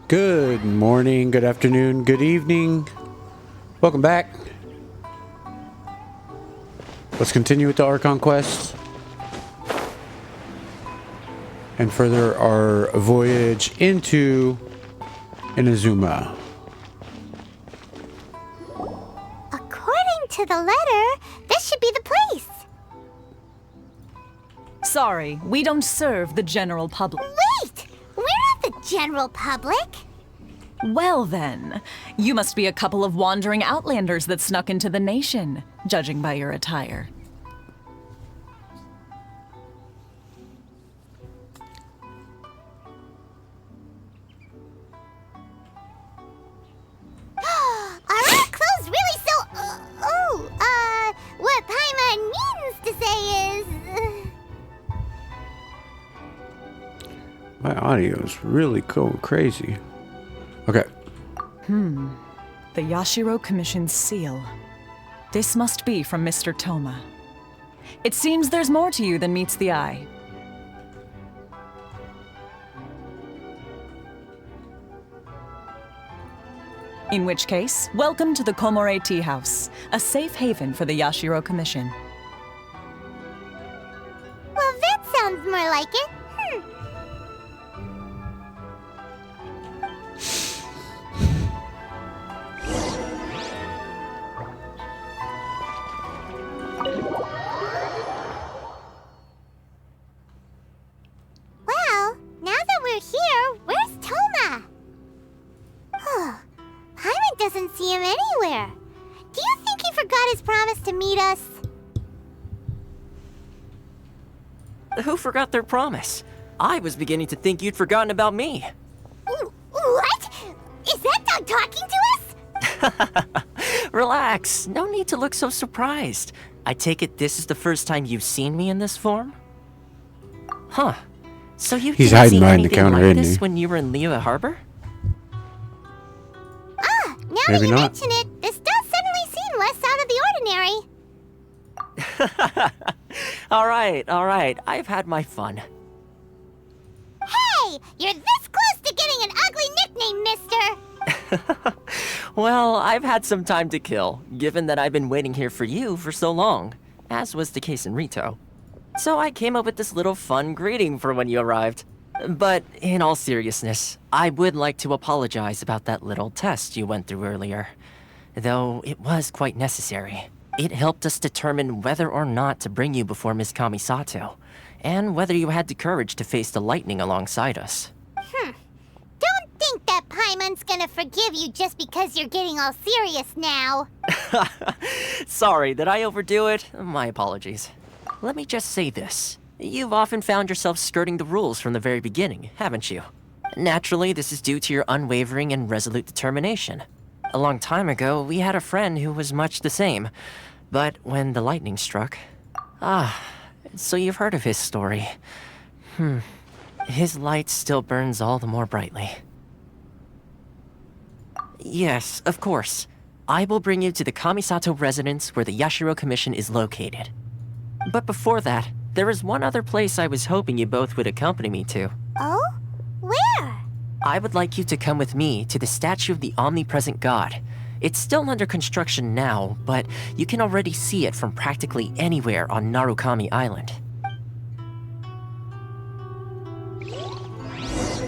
Good morning, good afternoon, good evening. Welcome back. Let's continue with the Archon quest and further our voyage into Inazuma. According to the letter, this should be the place. Sorry, we don't serve the general public. Wait! We're not the general public. Well then, you must be a couple of wandering outlanders that snuck into the nation, judging by your attire. Are our clothes really so... what Paimon means to say is... My audio is really going crazy. Okay. The Yashiro Commission's seal. This must be from Mr. Toma. It seems there's more to you than meets the eye. In which case, welcome to the Komore Tea House, a safe haven for the Yashiro Commission. Well, that sounds more like it. Well, now that we're here, where's Toma? Paimon doesn't see him anywhere. Do you think he forgot his promise to meet us? Who forgot their promise? I was beginning to think you'd forgotten about me. What? Is that dog talking to us? Relax, no need to look so surprised. I take it this is the first time you've seen me in this form? Huh. So you He's didn't hiding see behind the anything counter, like isn't this he? when you were in Liyue Harbor? Now Maybe that you not. mention it, this does suddenly seem less out of the ordinary. All right. I've had my fun. Hey! You're this close to getting an ugly nickname, mister! Well, I've had some time to kill, given that I've been waiting here for you for so long, as was the case in Rito. So I came up with this little fun greeting for when you arrived. But in all seriousness, I would like to apologize about that little test you went through earlier. Though it was quite necessary. It helped us determine whether or not to bring you before Miss Kamisato, and whether you had the courage to face the lightning alongside us. Don't think that Paimon's gonna forgive you just because you're getting all serious now. Sorry, did I overdo it? My apologies. Let me just say this. You've often found yourself skirting the rules from the very beginning, haven't you? Naturally, this is due to your unwavering and resolute determination. A long time ago, we had a friend who was much the same. But when the lightning struck... so you've heard of his story. His light still burns all the more brightly. Yes, of course. I will bring you to the Kamisato residence where the Yashiro Commission is located. But before that, there is one other place I was hoping you both would accompany me to. Oh? Where? I would like you to come with me to the statue of the omnipresent god. It's still under construction now, but you can already see it from practically anywhere on Narukami Island.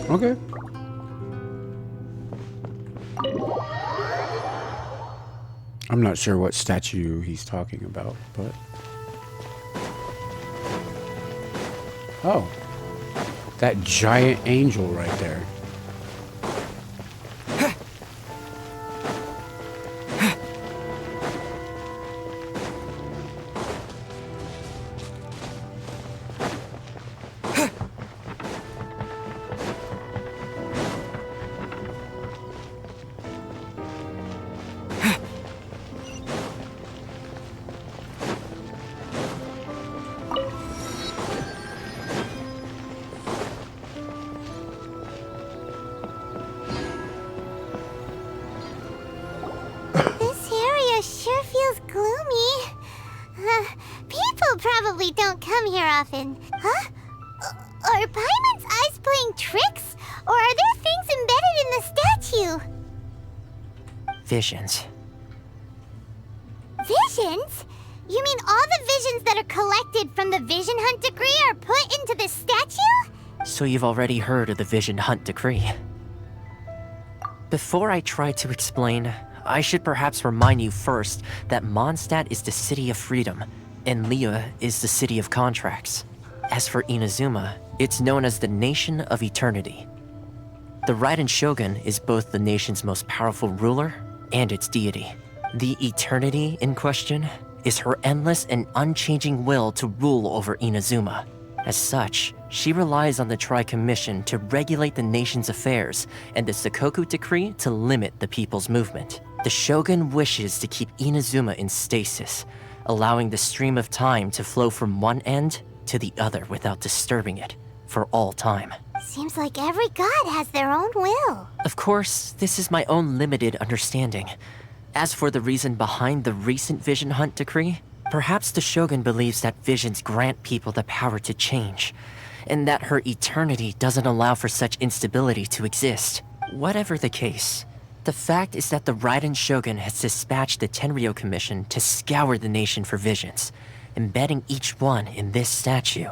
Okay. I'm not sure what statue he's talking about, but... Oh. That giant angel right there. probably don't come here often. Huh? Are Paimon's eyes playing tricks? Or are there things embedded in the Visions. Visions? You mean all the visions that are collected from the Vision Hunt Decree are put into this statue? So you've already heard of the Vision Hunt Decree. Before I try to explain, I should perhaps remind you first that Mondstadt is the city of freedom, and Liyue is the city of contracts. As for Inazuma, it's known as the Nation of Eternity. The Raiden Shogun is both the nation's most powerful ruler and its deity. The Eternity in question is her endless and unchanging will to rule over Inazuma. As such, she relies on the Tri-Commission to regulate the nation's affairs and the Sakoku Decree to limit the people's movement. The Shogun wishes to keep Inazuma in stasis, allowing the stream of time to flow from one end to the other without disturbing it for all time. Seems like every god has their own will. Of course, this is my own limited understanding. As for the reason behind the recent Vision Hunt Decree, perhaps the Shogun believes that visions grant people the power to change, and that her eternity doesn't allow for such instability to exist. Whatever the case, the fact is that the Raiden Shogun has dispatched the Tenryou Commission to scour the nation for visions, embedding each one in this statue.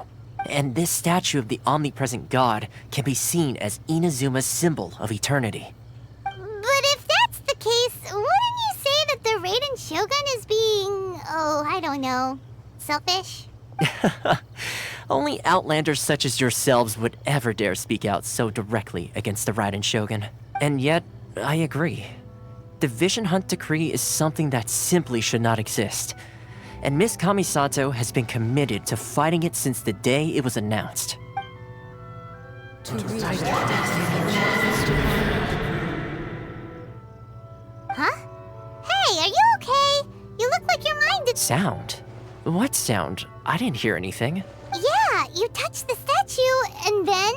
And this statue of the omnipresent god can be seen as Inazuma's symbol of eternity. But if that's the case, wouldn't you say that the Raiden Shogun is being, I don't know, selfish? Only outlanders such as yourselves would ever dare speak out so directly against the Raiden Shogun. And yet, I agree. The Vision Hunt Decree is something that simply should not exist. And Miss Kamisato has been committed to fighting it since the day it was announced. Huh? Hey, are you okay? You look like your mind is... Sound? What sound? I didn't hear anything. Yeah, you touched the statue, and then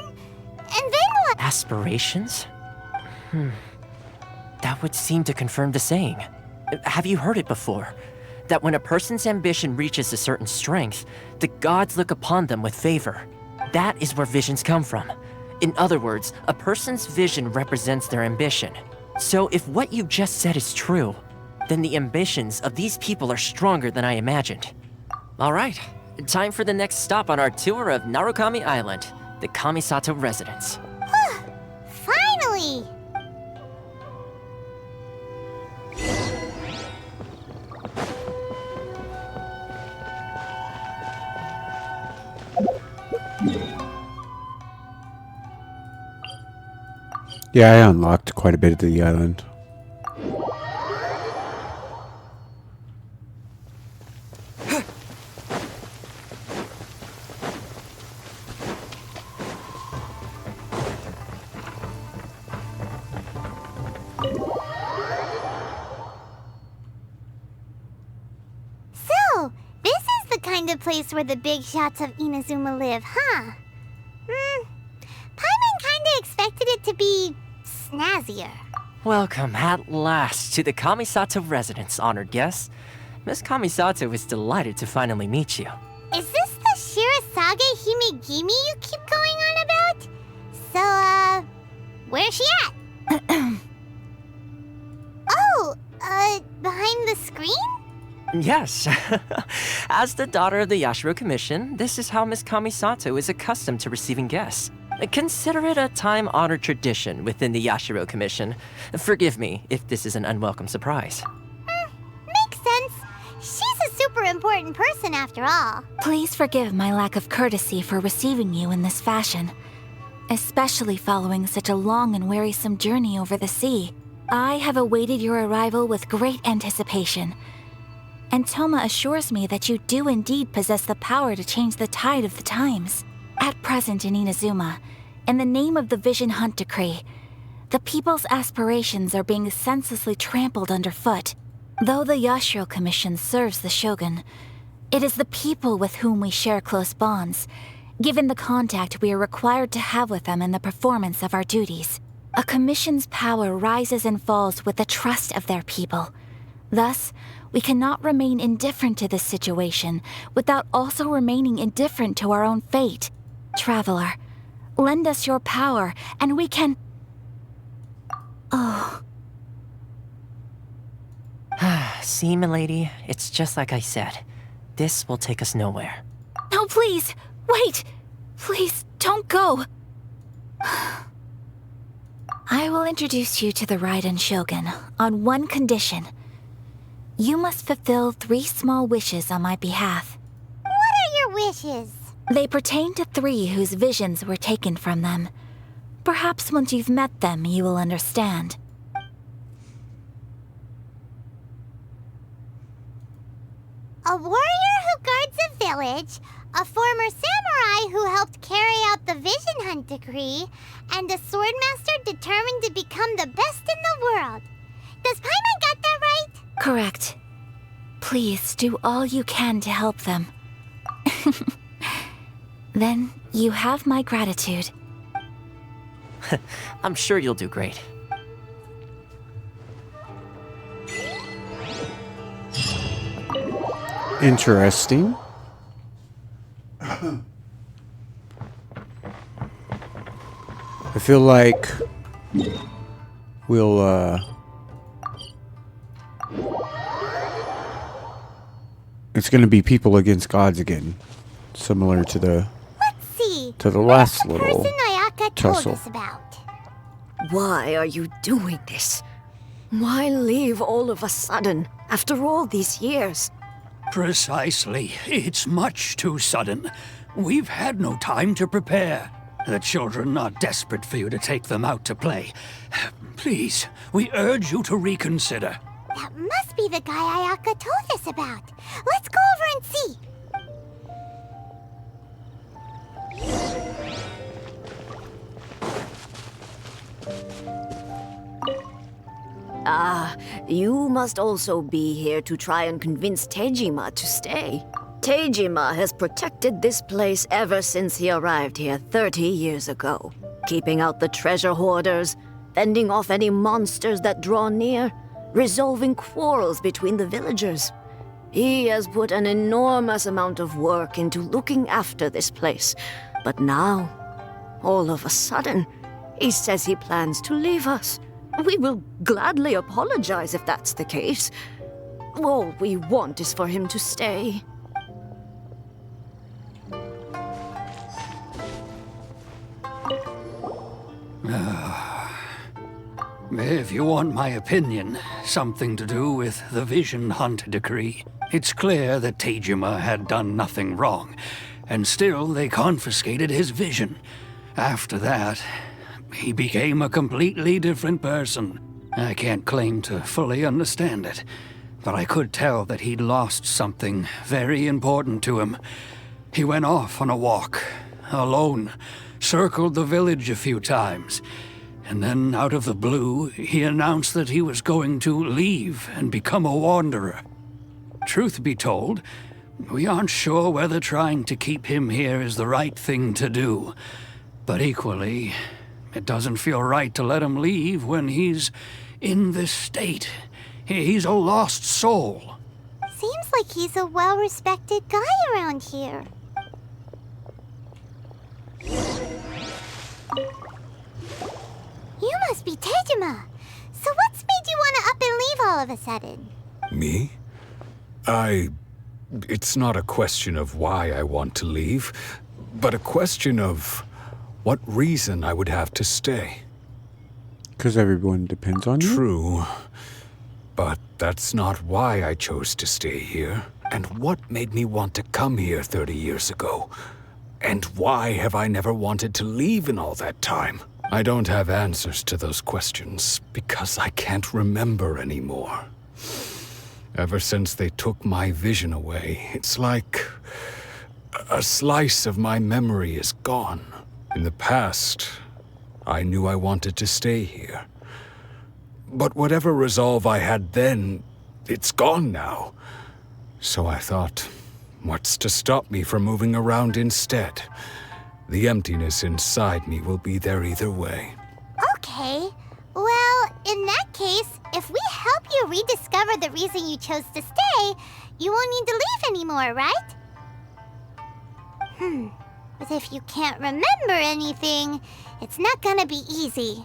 what? Aspirations? That would seem to confirm the saying. Have you heard it before? That when a person's ambition reaches a certain strength, the gods look upon them with favor. That is where visions come from. In other words, a person's vision represents their ambition. So if what you just said is true, then the ambitions of these people are stronger than I imagined. All right, time for the next stop on our tour of Narukami Island, the Kamisato residence. Finally! Yeah, I unlocked quite a bit of the island. So, this is the kind of place where the big shots of Inazuma live, huh? Paimon kinda expected it to be snazzier. Welcome at last to the Kamisato residence, honored guests. Miss Kamisato is delighted to finally meet you. Is this the Shirasage Himegimi you keep going on about? So, where's she at? Behind the screen? Yes. As the daughter of the Yashiro Commission, this is how Miss Kamisato is accustomed to receiving guests. Consider it a time-honored tradition within the Yashiro Commission. Forgive me if this is an unwelcome surprise. Makes sense. She's a super important person after all. Please forgive my lack of courtesy for receiving you in this fashion, especially following such a long and wearisome journey over the sea. I have awaited your arrival with great anticipation, and Toma assures me that you do indeed possess the power to change the tide of the times. At present in Inazuma, in the name of the Vision Hunt Decree, the people's aspirations are being senselessly trampled underfoot. Though the Yashiro Commission serves the Shogun, it is the people with whom we share close bonds, given the contact we are required to have with them in the performance of our duties. A commission's power rises and falls with the trust of their people. Thus, we cannot remain indifferent to this situation without also remaining indifferent to our own fate. Traveler, lend us your power, and we can... Oh. See, milady, it's just like I said. This will take us nowhere. No, please! Wait! Please, don't go! I will introduce you to the Raiden Shogun on one condition. You must fulfill 3 small wishes on my behalf. What are your wishes? They pertain to 3 whose visions were taken from them. Perhaps once you've met them, you will understand. A warrior who guards a village, a former samurai who helped carry out the Vision Hunt decree, and a swordmaster determined to become the best in the world. Does Paimon got that right? Correct. Please do all you can to help them. Then you have my gratitude. I'm sure you'll do great. Interesting. I feel like we'll it's gonna be people against gods again. Similar to the Let's see. last The little person Ayaka told tussle. us about. Why are you doing this? Why leave all of a sudden, after all these years? Precisely. It's much too sudden. We've had no time to prepare. The children are desperate for you to take them out to play. Please, we urge you to reconsider. That must be the guy Ayaka told us about. Let's go over and see. You must also be here to try and convince Tejima to stay. Tejima has protected this place ever since he arrived here 30 years ago, keeping out the treasure hoarders, fending off any monsters that draw near, resolving quarrels between the villagers. He has put an enormous amount of work into looking after this place, but now, all of a sudden, he says he plans to leave us. We will gladly apologize if that's the case. All we want is for him to stay. If you want my opinion, something to do with the Vision Hunt decree. It's clear that Tejima had done nothing wrong, and still they confiscated his vision. After that, he became a completely different person. I can't claim to fully understand it, but I could tell that he'd lost something very important to him. He went off on a walk, alone, circled the village a few times, and then out of the blue, he announced that he was going to leave and become a wanderer. Truth be told, we aren't sure whether trying to keep him here is the right thing to do, but equally, it doesn't feel right to let him leave when he's in this state. He's a lost soul. Seems like he's a well-respected guy around here. You must be Tejima. So what's made you want to up and leave all of a sudden? Me? It's not a question of why I want to leave, but a question of what reason I would have to stay. Because everyone depends on you. True, but that's not why I chose to stay here. And what made me want to come here 30 years ago? And why have I never wanted to leave in all that time? I don't have answers to those questions because I can't remember anymore. Ever since they took my vision away, it's like a slice of my memory is gone. In the past, I knew I wanted to stay here. But whatever resolve I had then, it's gone now. So I thought, what's to stop me from moving around instead? The emptiness inside me will be there either way. Okay. Well, in that case, if we help you rediscover the reason you chose to stay, you won't need to leave anymore, right? But if you can't remember anything, it's not gonna be easy.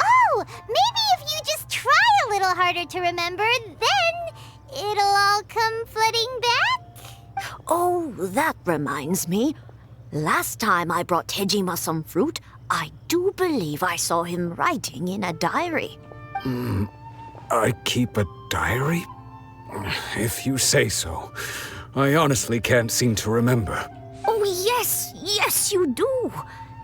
Oh, maybe if you just try a little harder to remember, then it'll all come flooding back? Oh, that reminds me. Last time I brought Tejima some fruit, I do believe I saw him writing in a diary. I keep a diary? If you say so. I honestly can't seem to remember. Oh, yes, you do.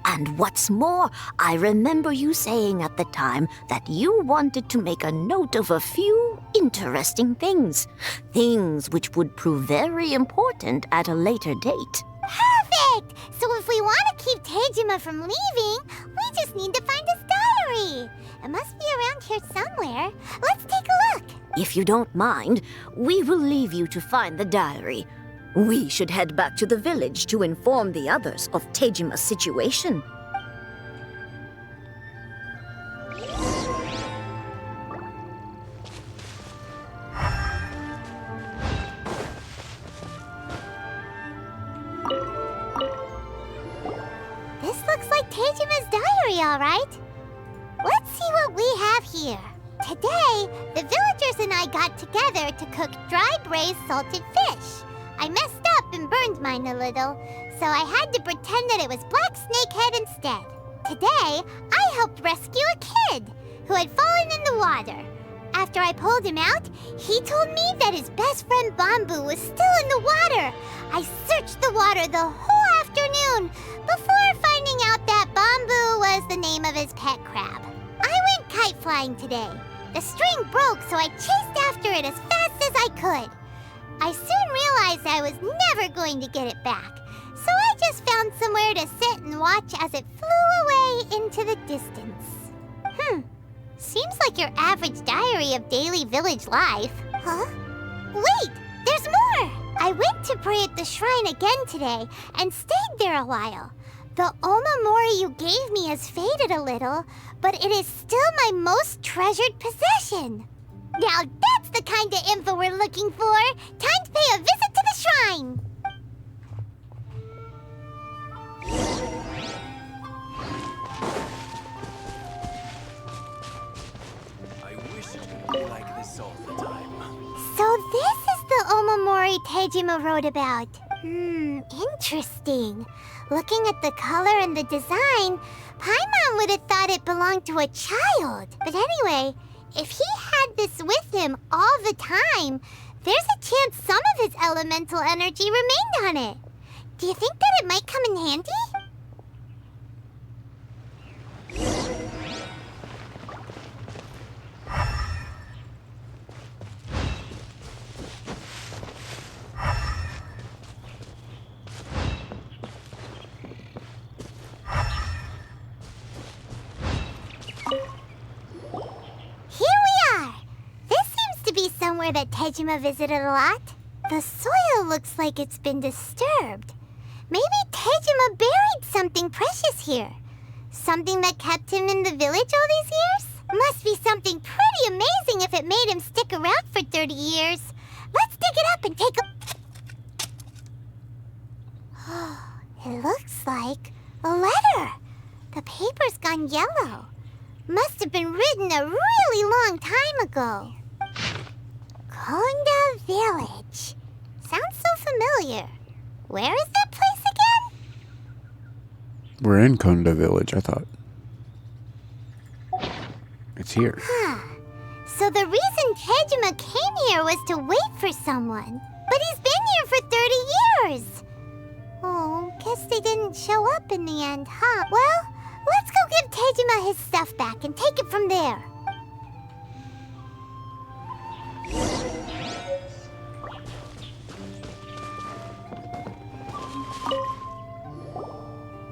And what's more, I remember you saying at the time that you wanted to make a note of a few interesting things. Things which would prove very important at a later date. Perfect! So if we want to keep Tejima from leaving, we just need to find his diary. It must be around here somewhere. Let's take a look. If you don't mind, we will leave you to find the diary. We should head back to the village to inform the others of Tejima's situation. This looks like Tejima's diary, all right. Let's see what we have here. Today, the villagers and I got together to cook dry braised salted fish. I messed up and burned mine a little, so I had to pretend that it was black snakehead instead. Today, I helped rescue a kid who had fallen in the water. After I pulled him out, he told me that his best friend Bamboo was still in the water. I searched the water the whole afternoon before finding out that Bamboo was the name of his pet crab. I went kite flying today. The string broke, so I chased after it as fast as I could. I soon realized I was never going to get it back, so I just found somewhere to sit and watch as it flew away into the distance. Seems like your average diary of daily village life. Huh? Wait, there's more! I went to pray at the shrine again today and stayed there a while. The omamori you gave me has faded a little, but it is still my most treasured possession. Now that's the kind of info we're looking for. Time to pay a visit to the shrine. I wish it could be like this all the time. So this is the omamori Tejima wrote about. Interesting. Looking at the color and the design, Paimon would have thought it belonged to a child. But anyway, if he had this with him all the time, there's a chance some of his elemental energy remained on it. Do you think that it might come in handy? Somewhere that Tejima visited a lot. The soil looks like it's been disturbed. Maybe Tejima buried something precious here. Something that kept him in the village all these years? Must be something pretty amazing if it made him stick around for 30 years. Let's dig it up and take a... It looks like a letter. The paper's gone yellow. Must have been written a really long time ago. Konda Village. Sounds so familiar. Where is that place again? We're in Konda Village, I thought. It's here. So the reason Tejima came here was to wait for someone. But he's been here for 30 years. Oh, guess they didn't show up in the end, huh? Well, let's go give Tejima his stuff back and take it from there.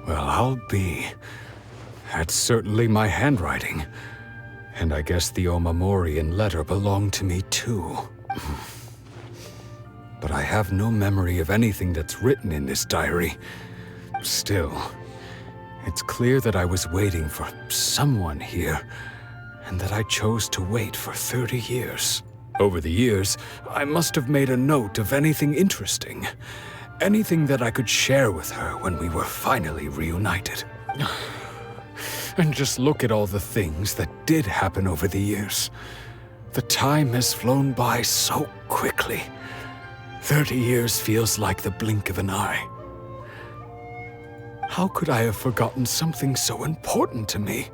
Well, I'll be. That's certainly my handwriting. And I guess the omamori and letter belong to me too. But I have no memory of anything that's written in this diary. Still, it's clear that I was waiting for someone here, and that I chose to wait for 30 years. Over the years, I must have made a note of anything interesting. Anything that I could share with her when we were finally reunited. And just look at all the things that did happen over the years. The time has flown by so quickly. 30 years feels like the blink of an eye. How could I have forgotten something so important to me?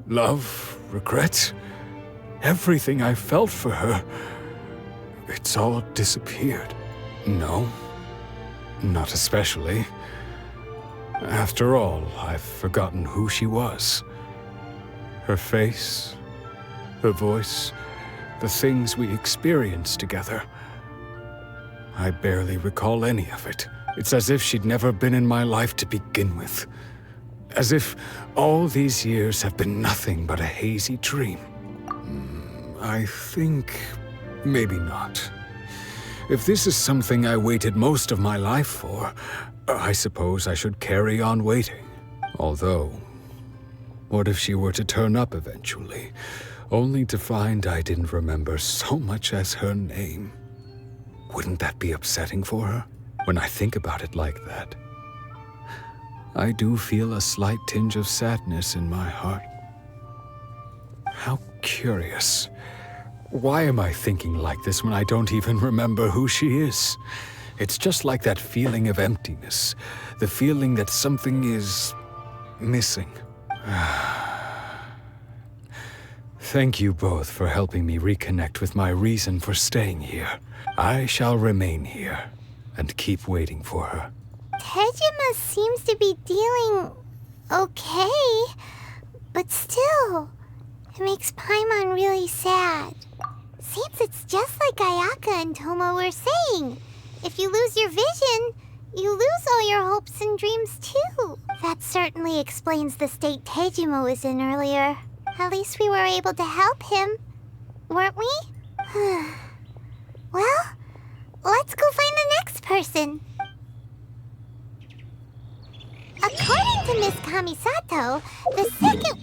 Love, regret, everything I felt for her, it's all disappeared. No, not especially. After all, I've forgotten who she was. Her face, her voice, the things we experienced together. I barely recall any of it. It's as if she'd never been in my life to begin with. As if all these years have been nothing but a hazy dream. I think maybe not. If this is something I waited most of my life for, I suppose I should carry on waiting. Although, what if she were to turn up eventually, only to find I didn't remember so much as her name? Wouldn't that be upsetting for her? When I think about it like that, I do feel a slight tinge of sadness in my heart. How curious. Why am I thinking like this when I don't even remember who she is? It's just like that feeling of emptiness, the feeling that something is missing. Thank you both for helping me reconnect with my reason for staying here. I shall remain here and keep waiting for her. Tejima seems to be dealing okay, but still, it makes Paimon really sad. Seems it's just like Ayaka and Toma were saying. If you lose your vision, you lose all your hopes and dreams too. That certainly explains the state Tejima was in earlier. At least we were able to help him, weren't we? Well, let's go find the next person. According to Miss Kamisato, the second...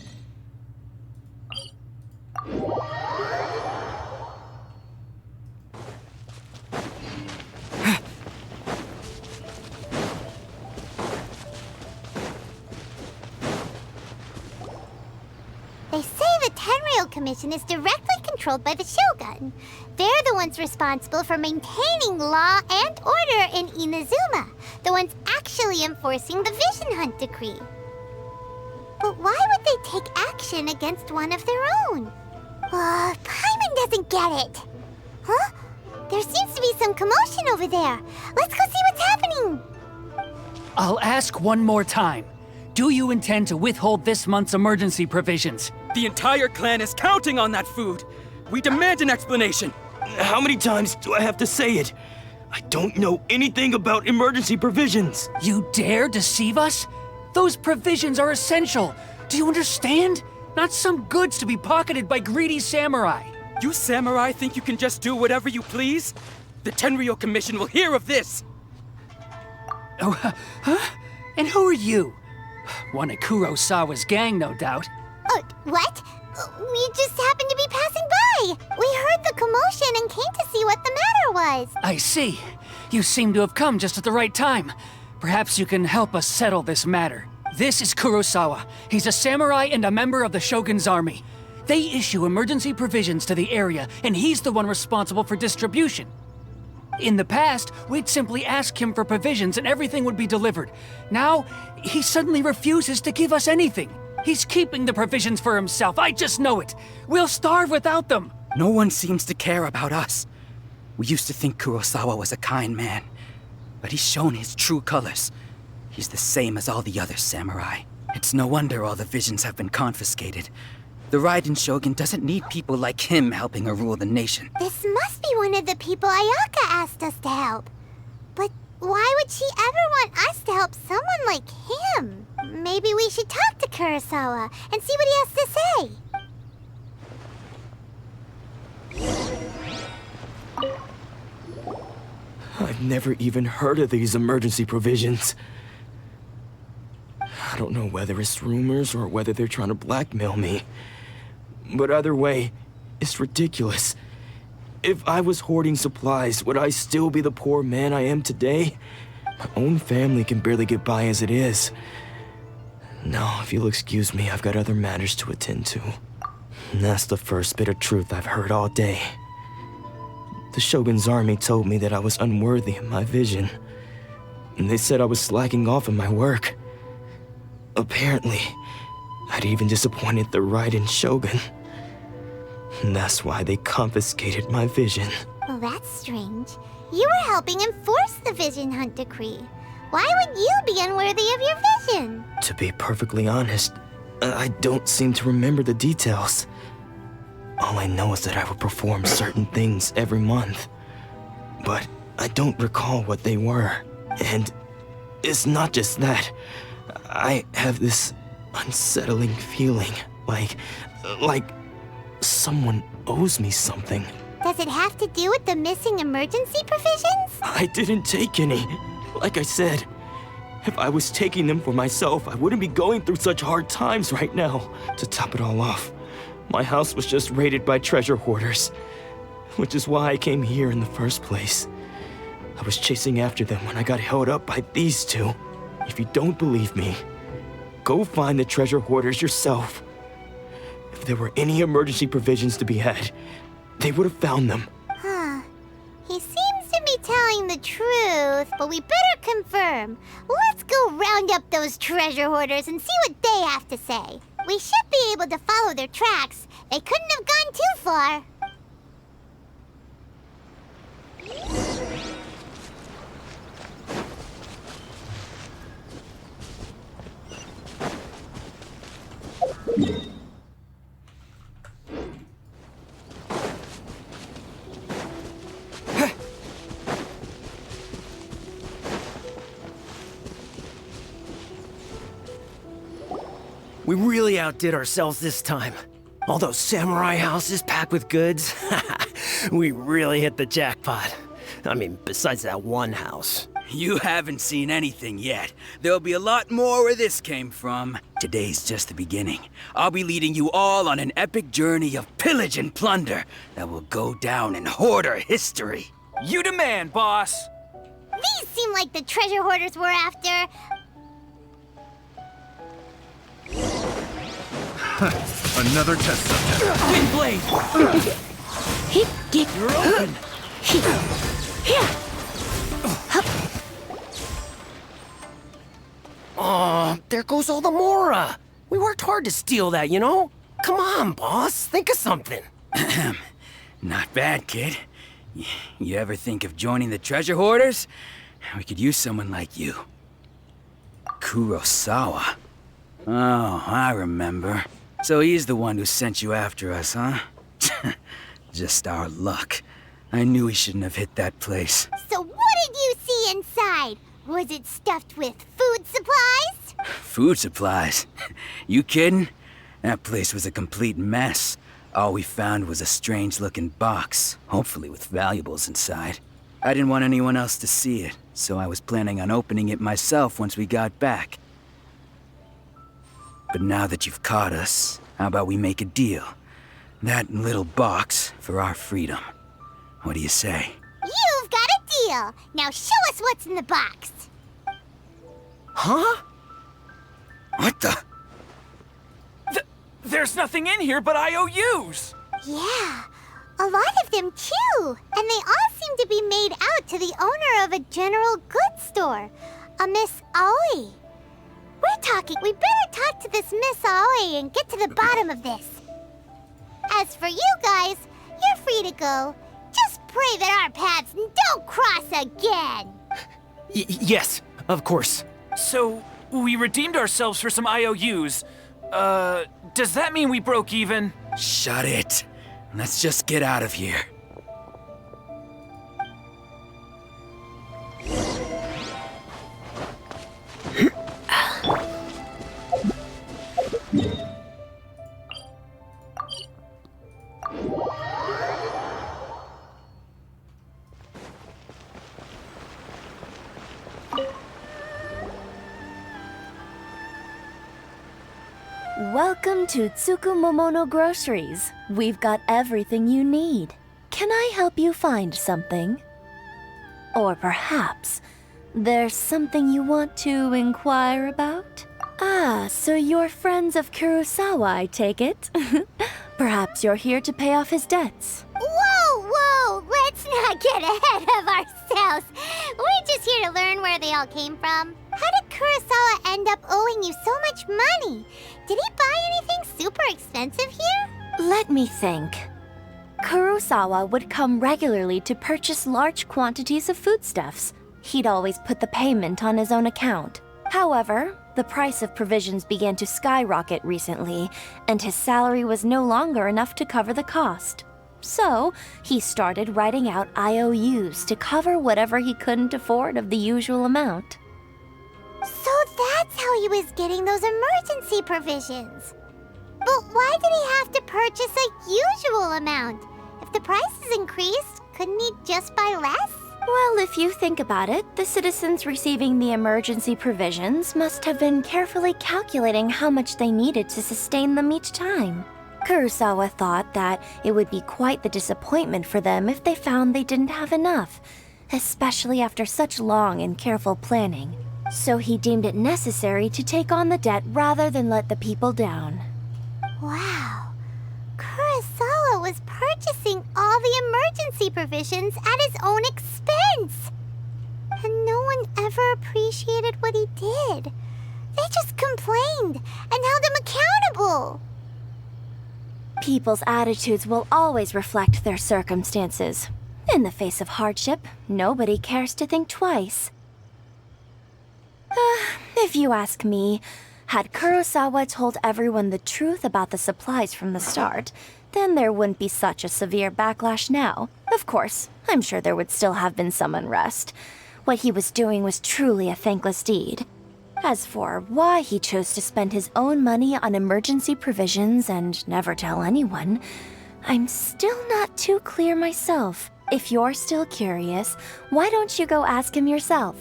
They say the Tenryou Commission is directly controlled by the Shogun. They're the ones responsible for maintaining law and order in Inazuma, the ones actually enforcing the Vision Hunt Decree. But why would they take action against one of their own? Paimon doesn't get it. Huh? There seems to be some commotion over there. Let's go see what's happening. I'll ask one more time. Do you intend to withhold this month's emergency provisions? The entire clan is counting on that food. We demand an explanation. How many times do I have to say it? I don't know anything about emergency provisions. You dare deceive us? Those provisions are essential. Do you understand? Not some goods to be pocketed by greedy samurai. You samurai think you can just do whatever you please? The Tenryou Commission will hear of this. Oh, huh? And who are you? One of Kurosawa's gang, no doubt. What? We just happened to be passing by. We heard the commotion and came to see what the matter was. I see. You seem to have come just at the right time. Perhaps you can help us settle this matter. This is Kurosawa. He's a samurai and a member of the Shogun's army. They issue emergency provisions to the area, and he's the one responsible for distribution. In the past, we'd simply ask him for provisions and everything would be delivered. Now, he suddenly refuses to give us anything. He's keeping the provisions for himself, I just know it. We'll starve without them. No one seems to care about us. We used to think Kurosawa was a kind man, but he's shown his true colors. He's the same as all the other samurai. It's no wonder all the visions have been confiscated. The Raiden Shogun doesn't need people like him helping her rule the nation. This must be one of the people Ayaka asked us to help. But why would she ever want us to help someone like him? Maybe we should talk to Kurosawa and see what he has to say. I've never even heard of these emergency provisions. I don't know whether it's rumors or whether they're trying to blackmail me. But either way, it's ridiculous. If I was hoarding supplies, would I still be the poor man I am today? My own family can barely get by as it is. No, if you'll excuse me, I've got other matters to attend to. And that's the first bit of truth I've heard all day. The Shogun's army told me that I was unworthy of my vision. And they said I was slacking off in my work. Apparently, I'd even disappointed the Raiden Shogun. And that's why they confiscated my vision. Well, that's strange. You were helping enforce the Vision Hunt Decree. Why would you be unworthy of your vision? To be perfectly honest, I don't seem to remember the details. All I know is that I would perform certain things every month. But I don't recall what they were. And it's not just that. I have this unsettling feeling, like someone owes me something. Does it have to do with the missing emergency provisions? I didn't take any. Like I said, if I was taking them for myself, I wouldn't be going through such hard times right now. To top it all off, my house was just raided by treasure hoarders, which is why I came here in the first place. I was chasing after them when I got held up by these two. If you don't believe me, go find the treasure hoarders yourself. If there were any emergency provisions to be had, they would have found them. Huh. He seems to be telling the truth, but we better confirm. Let's go round up those treasure hoarders and see what they have to say. We should be able to follow their tracks. They couldn't have gone too far. We really outdid ourselves this time. All those samurai houses packed with goods. We really hit the jackpot. I mean, besides that one house. You haven't seen anything yet. There'll be a lot more where this came from. Today's just the beginning. I'll be leading you all on an epic journey of pillage and plunder that will go down in hoarder history. You demand, boss. These seem like the treasure hoarders we're after. Another test subject. Windblade! You're open! Aw, there goes all the Mora. We worked hard to steal that, you know? Come on, boss. Think of something. Not bad, kid. You ever think of joining the treasure hoarders? We could use someone like you. Kurosawa. Oh, I remember. So he's the one who sent you after us, huh? Just our luck. I knew he shouldn't have hit that place. So what did you see inside? Was it stuffed with food supplies? Food supplies? You kidding? That place was a complete mess. All we found was a strange-looking box, hopefully with valuables inside. I didn't want anyone else to see it, so I was planning on opening it myself once we got back. But now that you've caught us, how about we make a deal? That little box for our freedom. What do you say? You've got a deal. Now show us what's in the box. Huh? What the? There's nothing in here but IOUs. Yeah, a lot of them too. And they all seem to be made out to the owner of a general goods store, a Miss Aoi. We better talk to this Miss Aoi and get to the bottom of this. As for you guys, you're free to go. Just pray that our paths don't cross again. Yes, of course. So, we redeemed ourselves for some IOUs. Does that mean we broke even? Shut it. Let's just get out of here. Welcome to Tsukumomono Groceries. We've got everything you need. Can I help you find something? Or perhaps there's something you want to inquire about? Ah, so you're friends of Kurosawa, I take it? Perhaps you're here to pay off his debts. Whoa! Let's not get ahead of ourselves. We're just here to learn where they all came from. How did Kurosawa end up owing you so much money? Did he buy anything super expensive here? Let me think. Kurosawa would come regularly to purchase large quantities of foodstuffs. He'd always put the payment on his own account. However, the price of provisions began to skyrocket recently, and his salary was no longer enough to cover the cost. So, he started writing out IOUs to cover whatever he couldn't afford of the usual amount. So that's how he was getting those emergency provisions. But why did he have to purchase a usual amount? If the prices increased, couldn't he just buy less? Well, if you think about it, the citizens receiving the emergency provisions must have been carefully calculating how much they needed to sustain them each time. Kurosawa thought that it would be quite the disappointment for them if they found they didn't have enough, especially after such long and careful planning. So he deemed it necessary to take on the debt rather than let the people down. Wow. Kurosawa was purchasing all the emergency provisions at his own expense. And no one ever appreciated what he did. They just complained and held him accountable. People's attitudes will always reflect their circumstances. In the face of hardship, nobody cares to think twice. If you ask me, had Kurosawa told everyone the truth about the supplies from the start, then there wouldn't be such a severe backlash now. Of course, I'm sure there would still have been some unrest. What he was doing was truly a thankless deed. As for why he chose to spend his own money on emergency provisions and never tell anyone, I'm still not too clear myself. If you're still curious, why don't you go ask him yourself?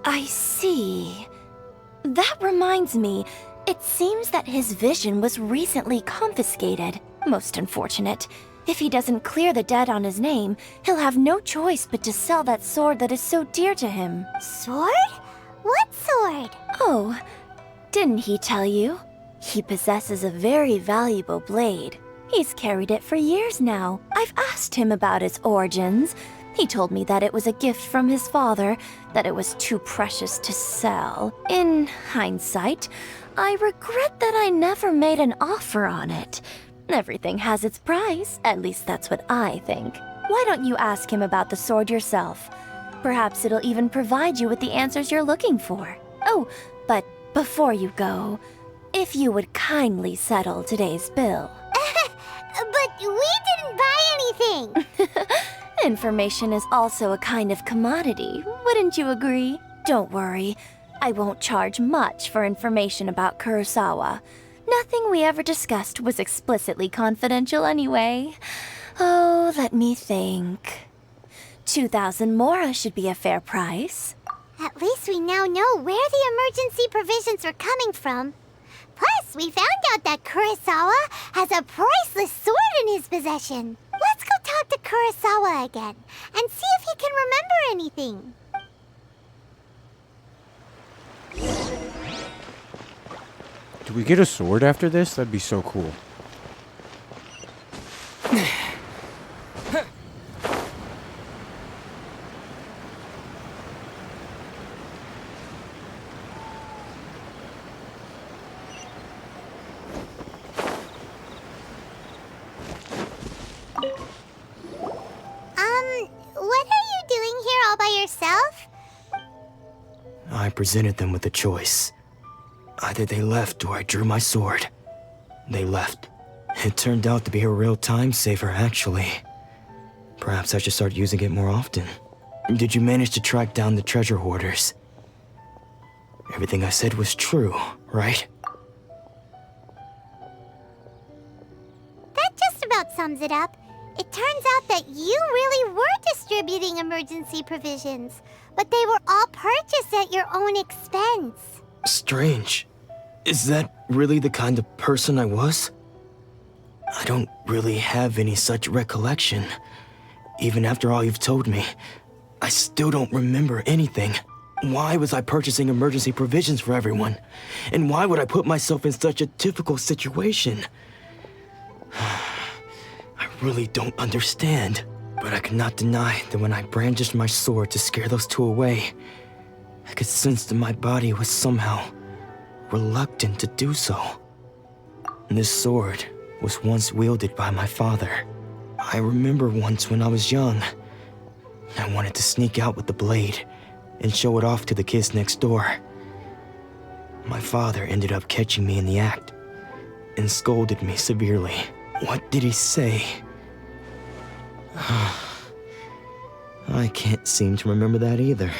I see. That reminds me, it seems that his vision was recently confiscated. Most unfortunate. If he doesn't clear the debt on his name, he'll have no choice but to sell that sword that is so dear to him. Sword? What sword? Oh, didn't he tell you? He possesses a very valuable blade. He's carried it for years now. I've asked him about its origins. He told me that it was a gift from his father, that it was too precious to sell. In hindsight, I regret that I never made an offer on it. Everything has its price, at least that's what I think. Why don't you ask him about the sword yourself? Perhaps it'll even provide you with the answers you're looking for. Oh, but before you go, if you would kindly settle today's bill. But we didn't buy anything! Information is also a kind of commodity, wouldn't you agree? Don't worry, I won't charge much for information about Kurosawa. Nothing we ever discussed was explicitly confidential anyway. Oh, let me think. 2,000 mora should be a fair price. At least we now know where the emergency provisions were coming from. Plus, we found out that Kurosawa has a priceless sword in his possession. Let's go talk to Kurosawa again and see if he can remember anything. Do we get a sword after this? That'd be so cool. What are you doing here all by yourself? I presented them with a choice. Either they left or I drew my sword. They left. It turned out to be a real time saver, actually. Perhaps I should start using it more often. Did you manage to track down the treasure hoarders? Everything I said was true, right? That just about sums it up. It turns out that you really were distributing emergency provisions, but they were all purchased at your own expense. Strange. Is that really the kind of person I was? I don't really have any such recollection. Even after all you've told me, I still don't remember anything. Why was I purchasing emergency provisions for everyone? And why would I put myself in such a difficult situation? really don't understand. But I could not deny that when I brandished my sword to scare those two away, I could sense that my body was somehow reluctant to do so. This sword was once wielded by my father. I remember once when I was young, I wanted to sneak out with the blade and show it off to the kids next door. My father ended up catching me in the act and scolded me severely. What did he say? I can't seem to remember that either.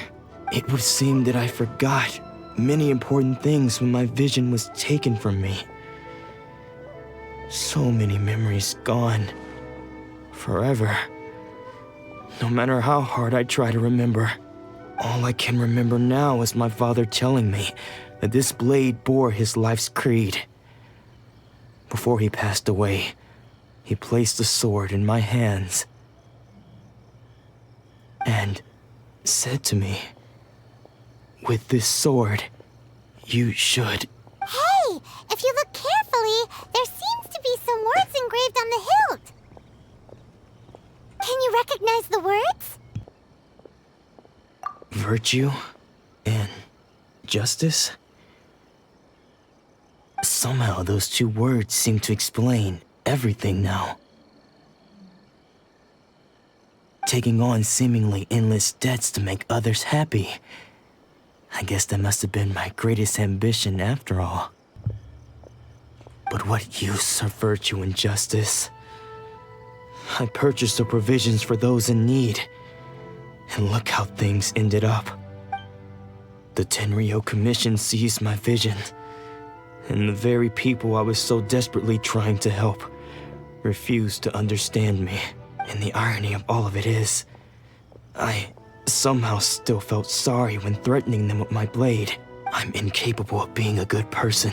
It would seem that I forgot many important things when my vision was taken from me. So many memories gone. Forever. No matter how hard I try to remember, all I can remember now is my father telling me that this blade bore his life's creed. Before he passed away, he placed the sword in my hands and said to me, "With this sword, you should..." Hey! If you look carefully, there seems to be some words engraved on the hilt. Can you recognize the words? Virtue and justice? Somehow those two words seem to explain everything now. Taking on seemingly endless debts to make others happy. I guess that must have been my greatest ambition after all. But what use of virtue and justice? I purchased the provisions for those in need, and look how things ended up. The Tenryo Commission seized my vision, and the very people I was so desperately trying to help refused to understand me. And the irony of all of it is, I somehow still felt sorry when threatening them with my blade. I'm incapable of being a good person,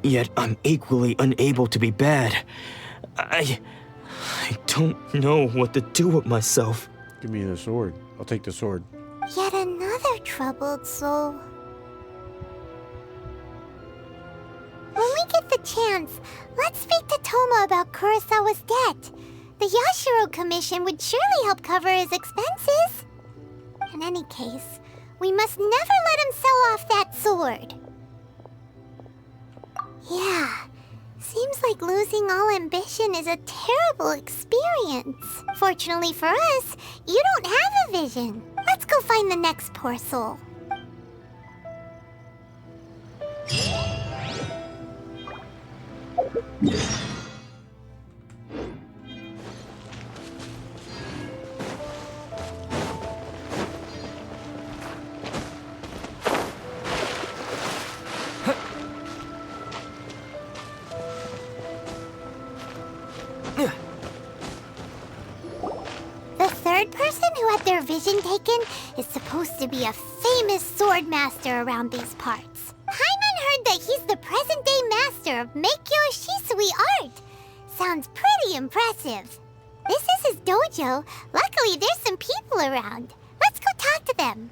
yet I'm equally unable to be bad. I don't know what to do with myself. Give me the sword. I'll take the sword. Yet another troubled soul. When we get the chance, let's speak to Toma about Kurosawa's debt. The Yashiro Commission would surely help cover his expenses. In any case, we must never let him sell off that sword. Yeah, seems like losing all ambition is a terrible experience. Fortunately for us, you don't have a vision. Let's go find the next poor soul. The third person who had their vision taken is supposed to be a famous sword master around these parts. Hyman heard that he's the present-day master of Meikyo Shisui art. Sounds pretty impressive. This is his dojo. Luckily, there's some people around. Let's go talk to them.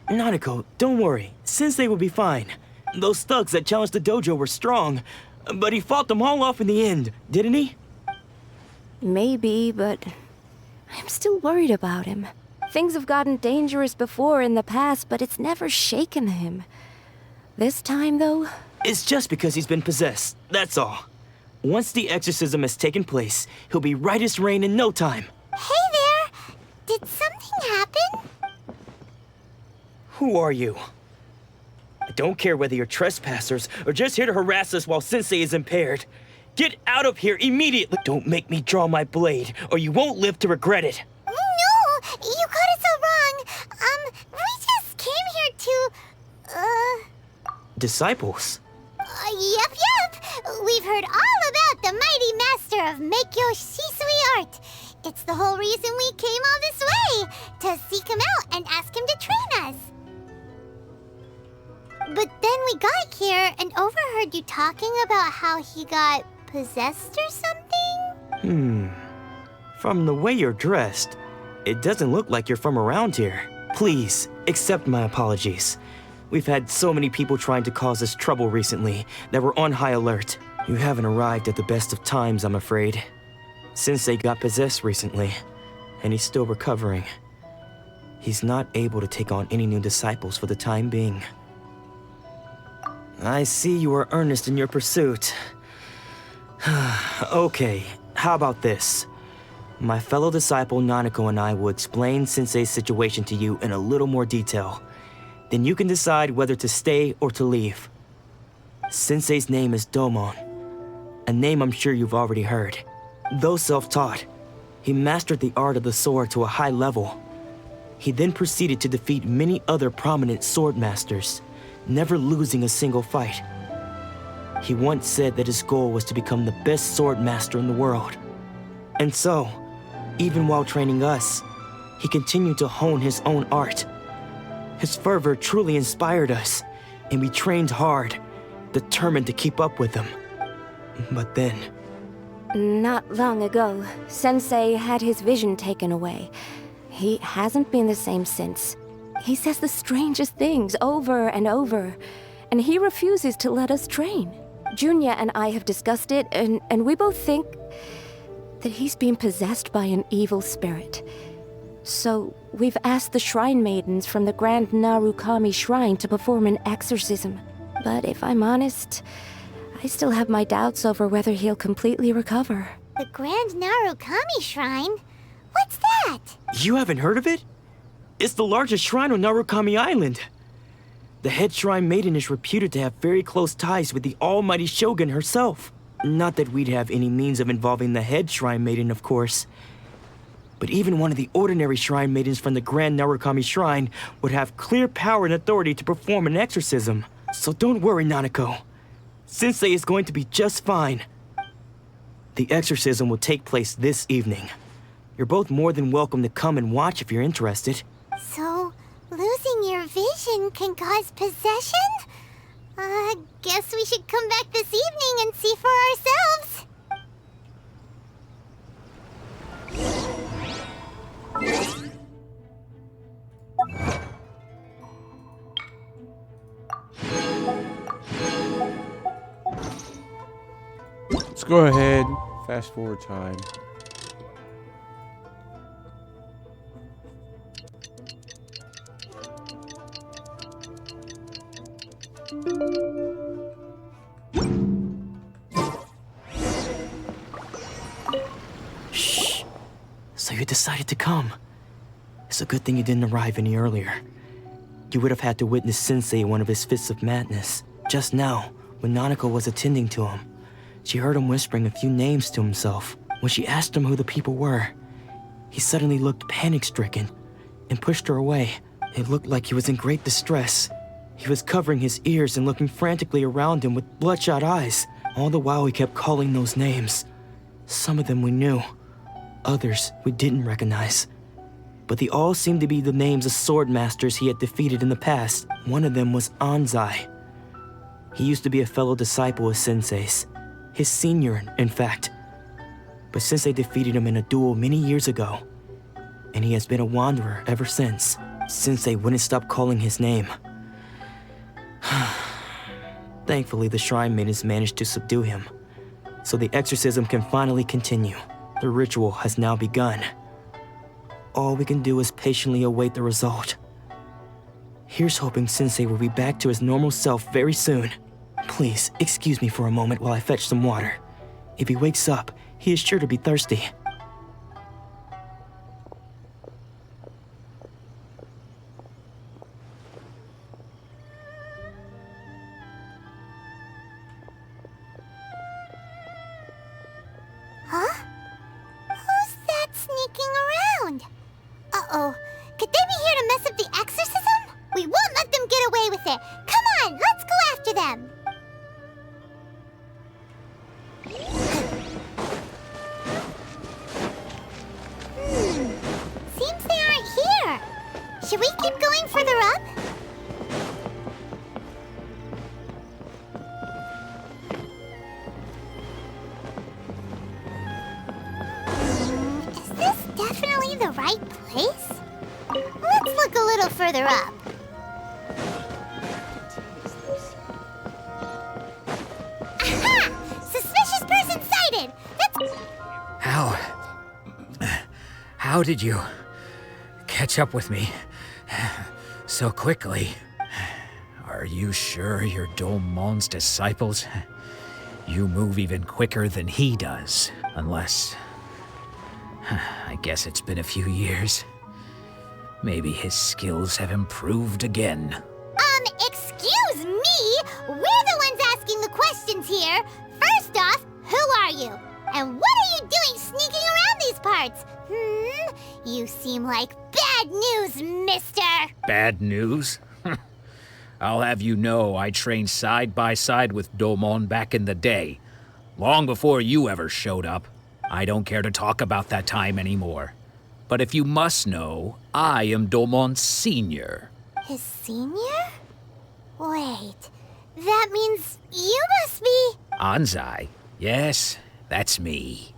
Nanako, don't worry. Sensei will be fine. Those thugs that challenged the dojo were strong, but he fought them all off in the end, didn't he? Maybe, but I'm still worried about him. Things have gotten dangerous before in the past, but it's never shaken him. This time, though... It's just because he's been possessed, that's all. Once the exorcism has taken place, he'll be right as rain in no time. Hey there! Did something happen? Who are you? I don't care whether you're trespassers or just here to harass us while Sensei is impaired. Get out of here immediately! Don't make me draw my blade, or you won't live to regret it. No! You got it so wrong. We just came here to... Disciples? Yep. We've heard all about the mighty master of Meikyo Shisui art. It's the whole reason we came all this way, to seek him out and ask him to train us. But then we got here and overheard you talking about how he got possessed or something? From the way you're dressed, it doesn't look like you're from around here. Please, accept my apologies. We've had so many people trying to cause us trouble recently that we're on high alert. You haven't arrived at the best of times, I'm afraid. Sensei got possessed recently, and he's still recovering. He's not able to take on any new disciples for the time being. I see you are earnest in your pursuit. Okay, how about this? My fellow disciple Nanako and I will explain Sensei's situation to you in a little more detail. Then you can decide whether to stay or to leave. Sensei's name is Domon, a name I'm sure you've already heard. Though self-taught, he mastered the art of the sword to a high level. He then proceeded to defeat many other prominent sword masters, never losing a single fight. He once said that his goal was to become the best sword master in the world. And so, even while training us, he continued to hone his own art. His fervor truly inspired us, and we trained hard, determined to keep up with him. But then... Not long ago, Sensei had his vision taken away. He hasn't been the same since. He says the strangest things over and over, and he refuses to let us train. Junya and I have discussed it, and we both think that he's being possessed by an evil spirit. So we've asked the shrine maidens from the Grand Narukami Shrine to perform an exorcism. But if I'm honest, I still have my doubts over whether he'll completely recover. The Grand Narukami Shrine? What's that? You haven't heard of it? It's the largest shrine on Narukami Island. The head shrine maiden is reputed to have very close ties with the almighty Shogun herself. Not that we'd have any means of involving the head shrine maiden, of course. But even one of the ordinary shrine maidens from the Grand Narukami Shrine would have clear power and authority to perform an exorcism. So don't worry, Nanako. Sensei is going to be just fine. The exorcism will take place this evening. You're both more than welcome to come and watch if you're interested. So, losing your vision can cause possession? Guess we should come back this evening and see for ourselves. Let's go ahead. Fast forward time. Shh. So you decided to come. It's a good thing you didn't arrive any earlier. You would have had to witness Sensei in one of his fits of madness. Just now, when Nanako was attending to him, she heard him whispering a few names to himself. When she asked him who the people were, he suddenly looked panic-stricken and pushed her away. It looked like he was in great distress. He was covering his ears and looking frantically around him with bloodshot eyes. All the while he kept calling those names. Some of them we knew, others we didn't recognize. But they all seemed to be the names of sword masters he had defeated in the past. One of them was Anzai. He used to be a fellow disciple of Sensei's. His senior, in fact. But Sensei defeated him in a duel many years ago, and he has been a wanderer ever since. Sensei wouldn't stop calling his name. Thankfully, the shrine maidens managed to subdue him, so the exorcism can finally continue. The ritual has now begun. All we can do is patiently await the result. Here's hoping Sensei will be back to his normal self very soon. Please, excuse me for a moment while I fetch some water. If he wakes up, he is sure to be thirsty. Huh? Who's that sneaking around? Uh-oh. Could they be here to mess up the exorcism? We won't let them get away with it. Come on, let's go after them. Seems they aren't here. Should we keep going further up? Is this definitely the right place? Let's look a little further up. Aha! Suspicious person sighted! That's... How did you catch up with me so quickly? Are you sure you're Domon's disciples? You move even quicker than he does, unless... I guess it's been a few years. Maybe his skills have improved again. Excuse me? We're the ones asking the questions here. First off, who are you? And what are you doing sneaking around these parts? You seem like bad news, mister! Bad news? I'll have you know I trained side by side with Domon back in the day. Long before you ever showed up. I don't care to talk about that time anymore. But if you must know, I am Domon's senior. His senior? Wait, that means you must be... Anzai. Yes, that's me.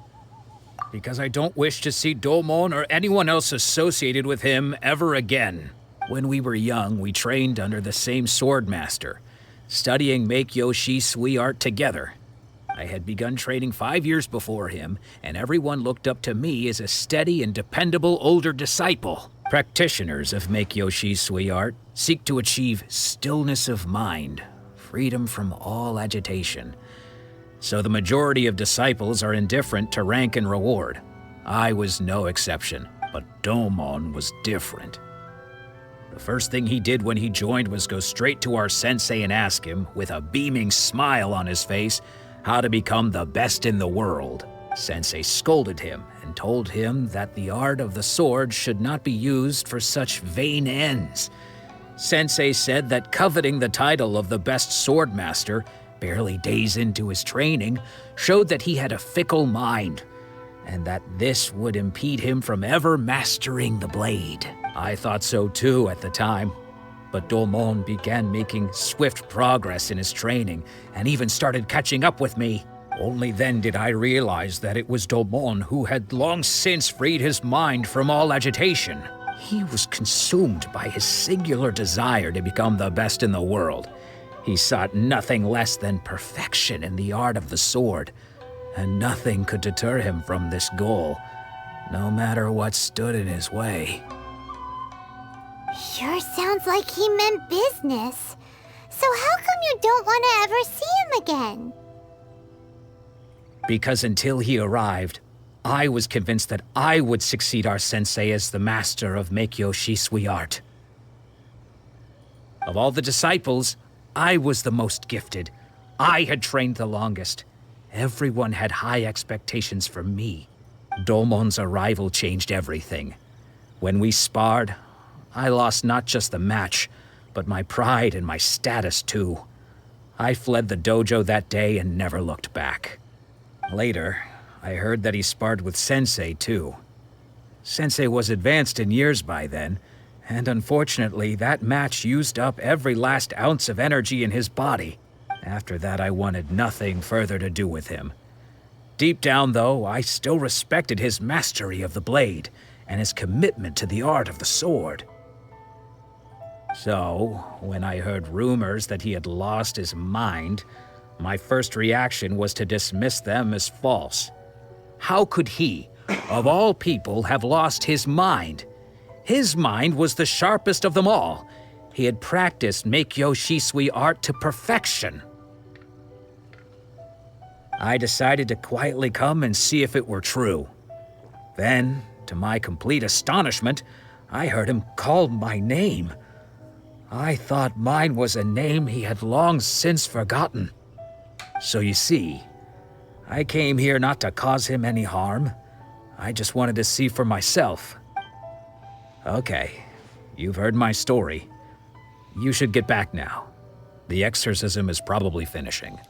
Because I don't wish to see Domon or anyone else associated with him ever again. When we were young, we trained under the same swordmaster, studying Meikyo Shisui art together. I had begun training 5 years before him, and everyone looked up to me as a steady and dependable older disciple. Practitioners of Meikyo Shisui art seek to achieve stillness of mind, freedom from all agitation. So the majority of disciples are indifferent to rank and reward. I was no exception, but Domon was different. The first thing he did when he joined was go straight to our sensei and ask him, with a beaming smile on his face, how to become the best in the world. Sensei scolded him and told him that the art of the sword should not be used for such vain ends. Sensei said that coveting the title of the best swordmaster, barely days into his training, showed that he had a fickle mind, and that this would impede him from ever mastering the blade. I thought so too at the time, but Domon began making swift progress in his training and even started catching up with me. Only then did I realize that it was Domon who had long since freed his mind from all agitation. He was consumed by his singular desire to become the best in the world. He sought nothing less than perfection in the art of the sword, and nothing could deter him from this goal, no matter what stood in his way. Sure sounds like he meant business. So how come you don't want to ever see him again? Because until he arrived, I was convinced that I would succeed our sensei as the master of Meikyo Shisui art. Of all the disciples, I was the most gifted. I had trained the longest. Everyone had high expectations for me. Domon's arrival changed everything. When we sparred, I lost not just the match, but my pride and my status too. I fled the dojo that day and never looked back. Later, I heard that he sparred with Sensei too. Sensei was advanced in years by then, and unfortunately that match used up every last ounce of energy in his body. After that, I wanted nothing further to do with him. Deep down, though, I still respected his mastery of the blade and his commitment to the art of the sword. So, when I heard rumors that he had lost his mind, my first reaction was to dismiss them as false. How could he, of all people, have lost his mind? His mind was the sharpest of them all. He had practiced Meikyo Shisui art to perfection. I decided to quietly come and see if it were true. Then, to my complete astonishment, I heard him call my name. I thought mine was a name he had long since forgotten. So you see, I came here not to cause him any harm. I just wanted to see for myself. Okay, you've heard my story. You should get back now. The exorcism is probably finishing.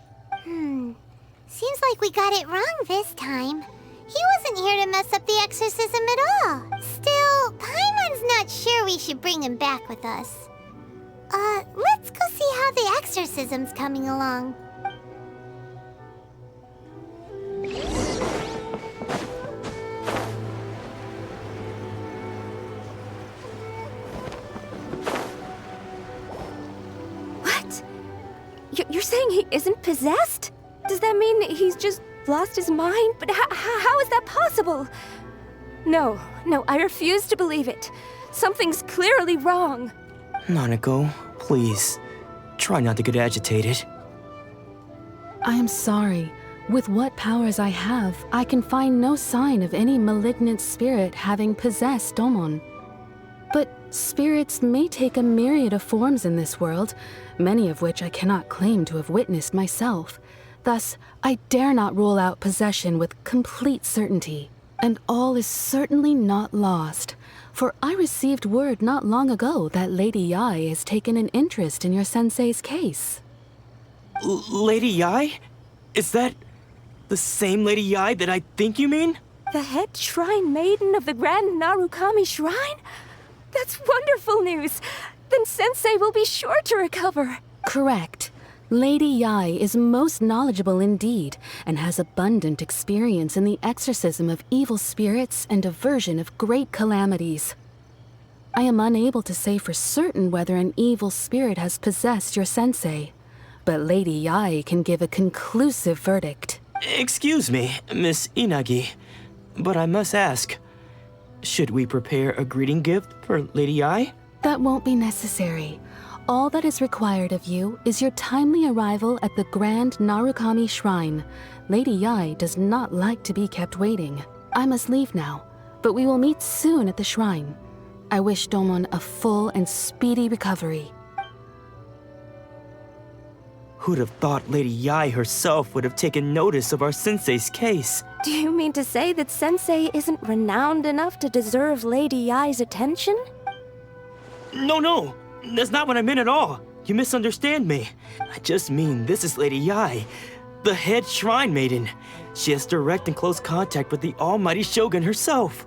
Seems like we got it wrong this time. He wasn't here to mess up the exorcism at all. Still, Paimon's not sure we should bring him back with us. Let's go see how the exorcism's coming along. What? You're saying he isn't possessed? Does that mean he's just have lost his mind? But how is that possible? No, I refuse to believe it. Something's clearly wrong. Nanako, please. Try not to get agitated. I am sorry. With what powers I have, I can find no sign of any malignant spirit having possessed Domon. But spirits may take a myriad of forms in this world, many of which I cannot claim to have witnessed myself. Thus, I dare not rule out possession with complete certainty. And all is certainly not lost, for I received word not long ago that Lady Yae has taken an interest in your sensei's case. Lady Yae? Is that the same Lady Yae that I think you mean? The head shrine maiden of the Grand Narukami Shrine? That's wonderful news! Then Sensei will be sure to recover. Correct. Lady Yae is most knowledgeable indeed, and has abundant experience in the exorcism of evil spirits and aversion of great calamities. I am unable to say for certain whether an evil spirit has possessed your sensei, but Lady Yae can give a conclusive verdict. Excuse me, Miss Inagi, but I must ask, should we prepare a greeting gift for Lady Yae? That won't be necessary. All that is required of you is your timely arrival at the Grand Narukami Shrine. Lady Yae does not like to be kept waiting. I must leave now, but we will meet soon at the shrine. I wish Domon a full and speedy recovery. Who'd have thought Lady Yae herself would have taken notice of our sensei's case? Do you mean to say that Sensei isn't renowned enough to deserve Lady Yae's attention? No, that's not what I meant at all. You misunderstand me. I just mean this is Lady Yae, the head shrine maiden. She has direct and close contact with the almighty Shogun herself.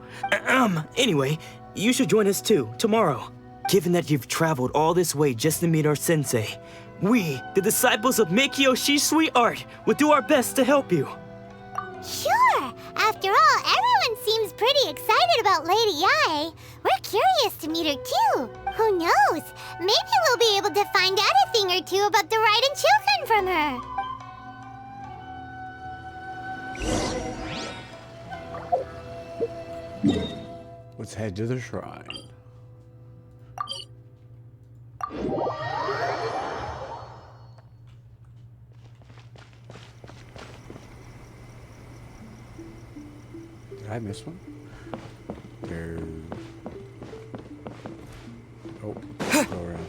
Anyway, you should join us too, tomorrow. Given that you've traveled all this way just to meet our sensei, we, the disciples of Meikyo Shisui Art, will do our best to help you. Sure! After all, everyone seems pretty excited about Lady Yae. We're curious to meet her too. Who knows? Maybe we'll be able to find out a thing or two about the Raiden children from her. Let's head to the shrine. Did I miss one? There's... Oh, go around.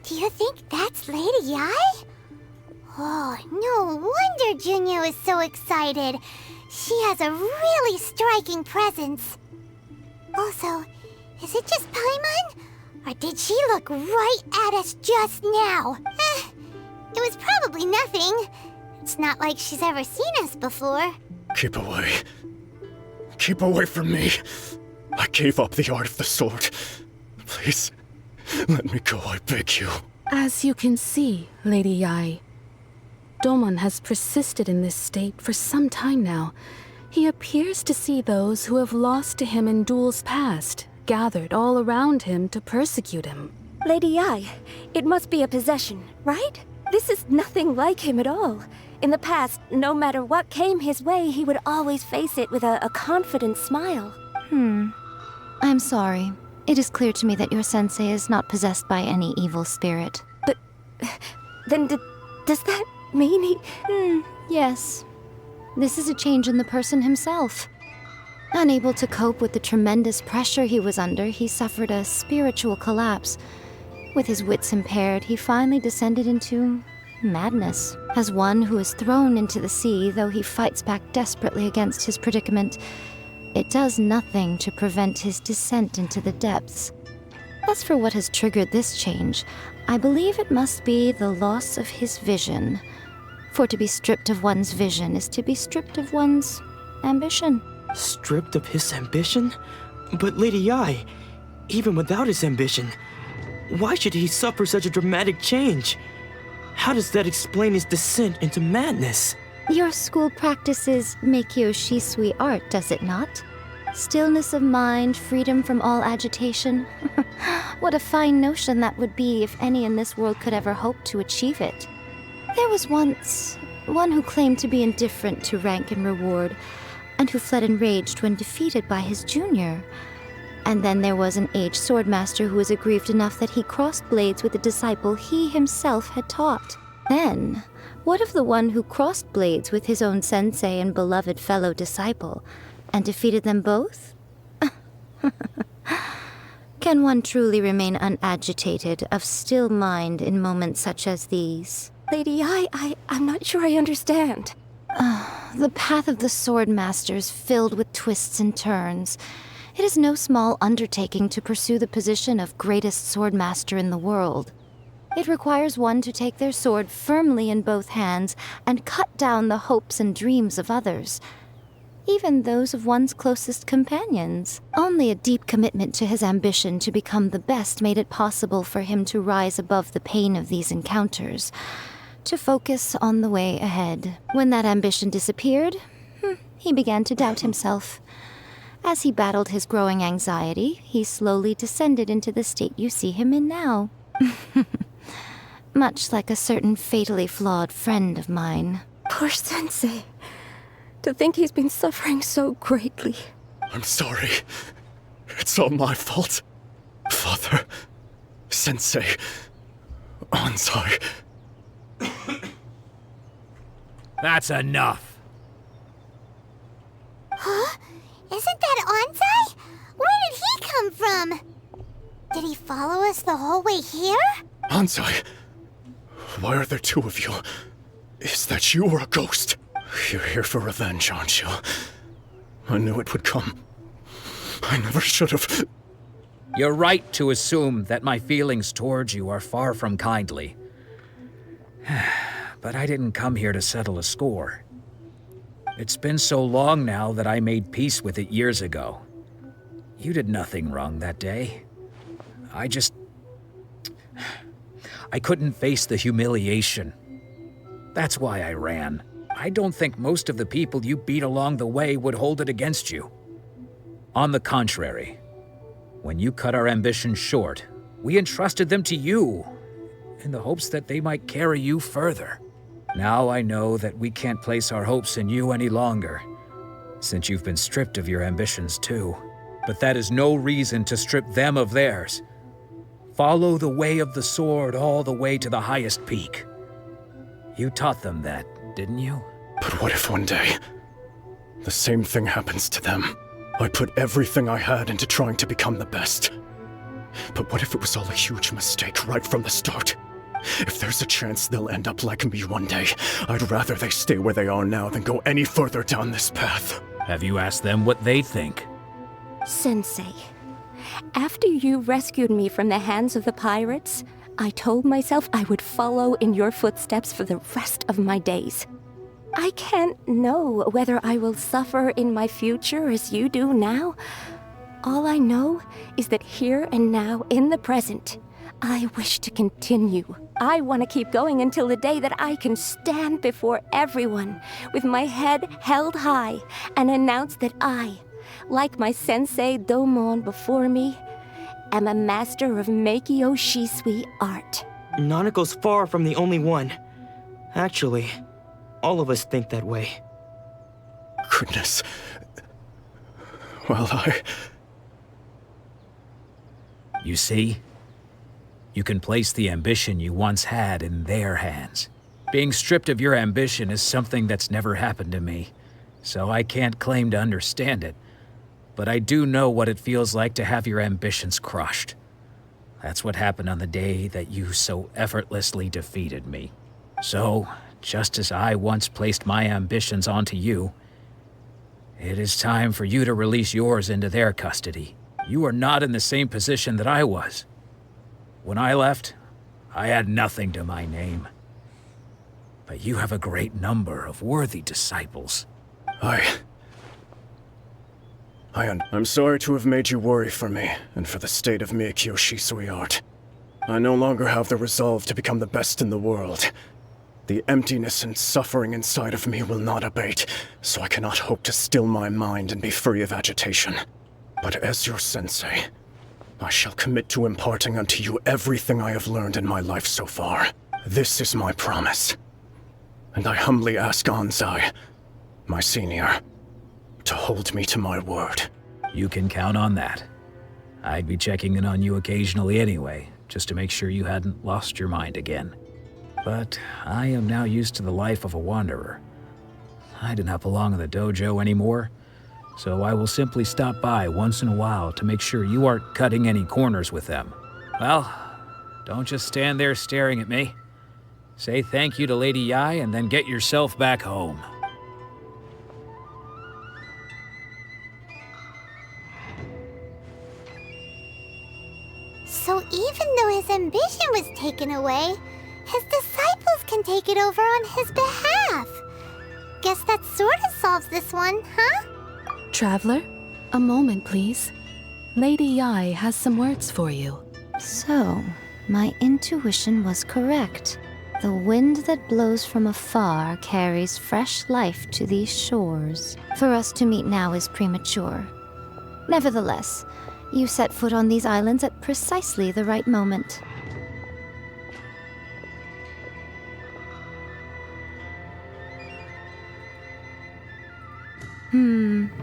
Do you think that's Lady Yae? Oh, no wonder Junya is so excited. She has a really striking presence. Also, is it just Paimon? Or did she look right at us just now? It was probably nothing. It's not like she's ever seen us before. Keep away. Keep away from me. I gave up the art of the sword. Please, let me go, I beg you. As you can see, Lady Yae, Domon has persisted in this state for some time now. He appears to see those who have lost to him in duels past, gathered all around him to persecute him. Lady Yae, it must be a possession, right? This is nothing like him at all. In the past, no matter what came his way, he would always face it with a confident smile. I'm sorry. It is clear to me that your sensei is not possessed by any evil spirit. But then does that mean he... Yes. This is a change in the person himself. Unable to cope with the tremendous pressure he was under, he suffered a spiritual collapse. With his wits impaired, he finally descended into madness. As one who is thrown into the sea, though he fights back desperately against his predicament, it does nothing to prevent his descent into the depths. As for what has triggered this change, I believe it must be the loss of his vision. For to be stripped of one's vision is to be stripped of one's ambition. Stripped of his ambition? But Lady Yae, even without his ambition, why should he suffer such a dramatic change? How does that explain his descent into madness? Your school practices Meikyo Shisui art, does it not? Stillness of mind, freedom from all agitation. What a fine notion that would be if any in this world could ever hope to achieve it. There was once one who claimed to be indifferent to rank and reward, and who fled enraged when defeated by his junior. And then there was an aged swordmaster who was aggrieved enough that he crossed blades with a disciple he himself had taught. Then, what of the one who crossed blades with his own sensei and beloved fellow disciple, and defeated them both? Can one truly remain unagitated, of still mind in moments such as these? Lady I'm not sure I understand. The path of the Swordmaster is filled with twists and turns. It is no small undertaking to pursue the position of greatest Swordmaster in the world. It requires one to take their sword firmly in both hands and cut down the hopes and dreams of others, even those of one's closest companions. Only a deep commitment to his ambition to become the best made it possible for him to rise above the pain of these encounters, to focus on the way ahead. When that ambition disappeared, he began to doubt himself. As he battled his growing anxiety, he slowly descended into the state you see him in now. Much like a certain fatally flawed friend of mine. Poor Sensei. To think he's been suffering so greatly. I'm sorry. It's all my fault. Father, Sensei, Ansai. That's enough. Huh? Isn't that Ansai? Where did he come from? Did he follow us the whole way here? Ansai, why are there two of you? Is that you or a ghost? You're here for revenge, aren't you? I knew it would come. I never should have. You're right to assume that my feelings towards you are far from kindly. But I didn't come here to settle a score. It's been so long now that I made peace with it years ago. You did nothing wrong that day. I couldn't face the humiliation. That's why I ran. I don't think most of the people you beat along the way would hold it against you. On the contrary, when you cut our ambitions short, we entrusted them to you, in the hopes that they might carry you further. Now I know that we can't place our hopes in you any longer, since you've been stripped of your ambitions too. But that is no reason to strip them of theirs. Follow the way of the sword all the way to the highest peak. You taught them that, didn't you? But what if one day, the same thing happens to them? I put everything I had into trying to become the best. But what if it was all a huge mistake right from the start? If there's a chance they'll end up like me one day, I'd rather they stay where they are now than go any further down this path. Have you asked them what they think? Sensei, after you rescued me from the hands of the pirates, I told myself I would follow in your footsteps for the rest of my days. I can't know whether I will suffer in my future as you do now. All I know is that here and now, in the present, I wish to continue. I want to keep going until the day that I can stand before everyone with my head held high and announce that I, like my sensei Domon before me, am a master of Meikyo Shisui art. Nanako's far from the only one. Actually, all of us think that way. Goodness. Well, You see? You can place the ambition you once had in their hands. Being stripped of your ambition is something that's never happened to me, so I can't claim to understand it. But I do know what it feels like to have your ambitions crushed. That's what happened on the day that you so effortlessly defeated me. So, just as I once placed my ambitions onto you, it is time for you to release yours into their custody. You are not in the same position that I was. When I left, I had nothing to my name. But you have a great number of worthy disciples. I'm sorry to have made you worry for me, and for the state of Miyakyoshi, sweetheart. I no longer have the resolve to become the best in the world. The emptiness and suffering inside of me will not abate, so I cannot hope to still my mind and be free of agitation. But as your sensei, I shall commit to imparting unto you everything I have learned in my life so far. This is my promise. And I humbly ask Anzai, my senior, to hold me to my word. You can count on that. I'd be checking in on you occasionally anyway, just to make sure you hadn't lost your mind again. But I am now used to the life of a wanderer. I do not belong in the dojo anymore, so I will simply stop by once in a while to make sure you aren't cutting any corners with them. Well, don't just stand there staring at me. Say thank you to Lady Yai and then get yourself back home. So even though his ambition was taken away, his disciples can take it over on his behalf. Guess that sort of solves this one, huh? Traveler, a moment, please. Lady Yai has some words for you. So, my intuition was correct. The wind that blows from afar carries fresh life to these shores. For us to meet now is premature. Nevertheless, you set foot on these islands at precisely the right moment.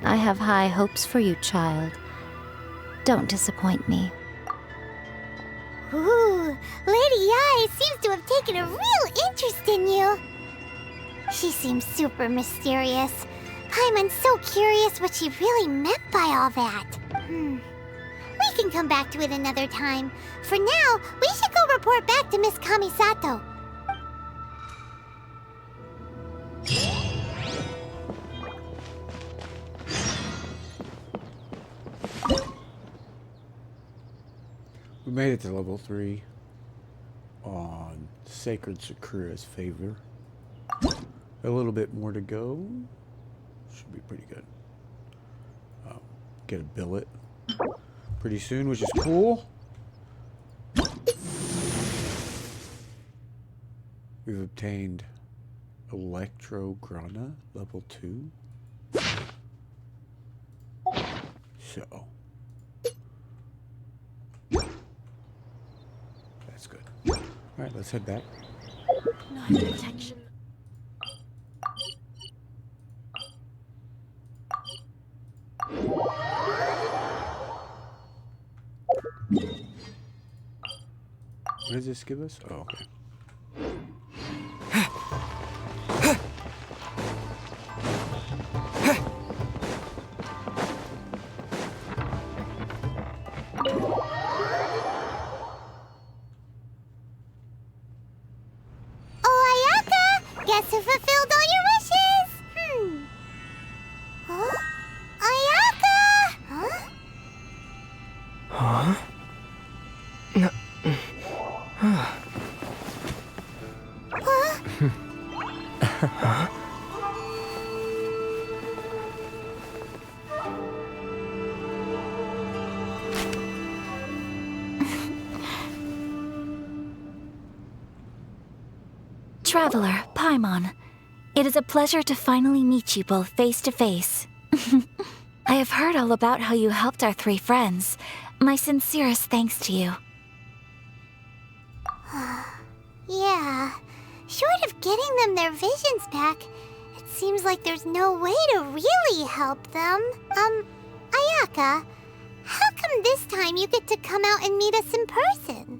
I have high hopes for you, child. Don't disappoint me. Ooh, Lady Yai seems to have taken a real interest in you. She seems super mysterious. Paimon's so curious what she really meant by all that. We can come back to it another time. For now, we should go report back to Miss Kamisato. We made it to level 3 on Sacred Sakura's favor. A little bit more to go. Should be pretty good. Get a billet pretty soon, which is cool. We've obtained Electro Grana level 2. So that's good. Alright, let's head back. Not protection. What does this give us? Oh, okay. Oh, Ayaka! Guess who fulfilled all your wishes? Huh? Ayaka! Huh? Huh? No. Huh? Huh? Traveler, Paimon, it is a pleasure to finally meet you both face to face. I have heard all about how you helped our 3 friends. My sincerest thanks to you. Yeah. Short of getting them their visions back, it seems like there's no way to really help them. Ayaka, how come this time you get to come out and meet us in person?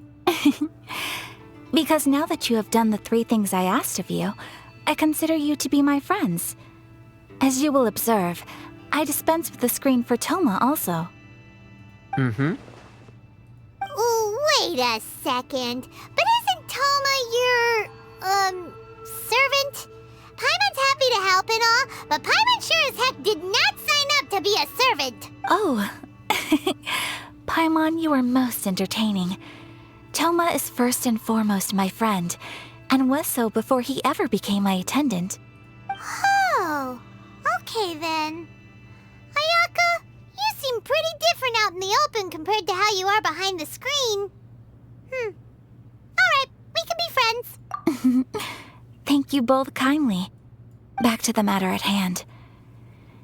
Because now that you have done the 3 things I asked of you, I consider you to be my friends. As you will observe, I dispense with the screen for Toma also. Wait a second. But isn't Toma your, servant? Paimon's happy to help and all, but Paimon sure as heck did not sign up to be a servant. Oh. Paimon, you are most entertaining. Toma is first and foremost my friend, and was so before he ever became my attendant. Oh, okay then. Ayaka, you seem pretty different out in the open compared to how you are behind the screen. Alright, we can be friends. Thank you both kindly. Back to the matter at hand.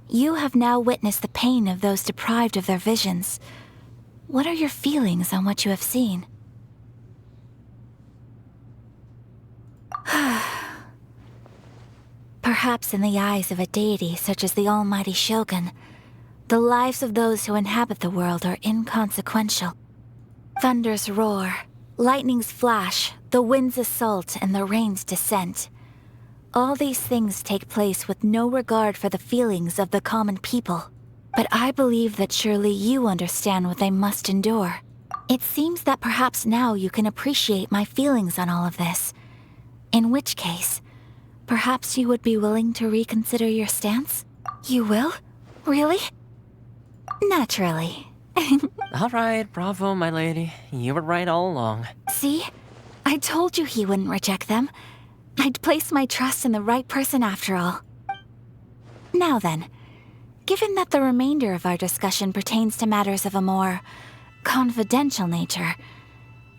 You have now witnessed the pain of those deprived of their visions. What are your feelings on what you have seen? Perhaps in the eyes of a deity such as the almighty Shogun, the lives of those who inhabit the world are inconsequential. Thunders roar, lightnings flash, the winds assault, and the rains descent. All these things take place with no regard for the feelings of the common people. But I believe that surely you understand what they must endure. It seems that perhaps now you can appreciate my feelings on all of this. In which case, perhaps you would be willing to reconsider your stance? You will? Really? Naturally. All right, bravo, my lady. You were right all along. See? I told you he wouldn't reject them. I'd place my trust in the right person after all. Now then, given that the remainder of our discussion pertains to matters of a more confidential nature,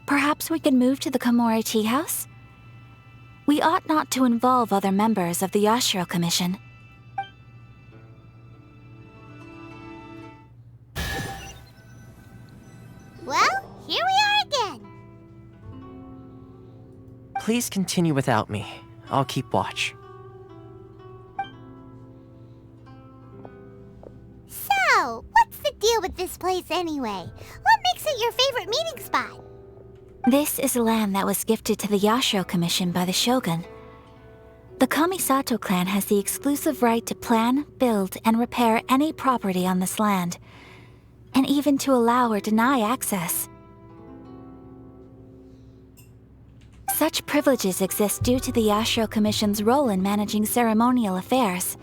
perhaps we could move to the Komori Tea House? We ought not to involve other members of the Yashiro Commission. Well, here we are again. Please continue without me. I'll keep watch. So, what's the deal with this place anyway? What makes it your favorite meeting spot? This is land that was gifted to the Yashiro Commission by the Shogun. The Kamisato clan has the exclusive right to plan, build, and repair any property on this land, and even to allow or deny access. Such privileges exist due to the Yashiro Commission's role in managing ceremonial affairs.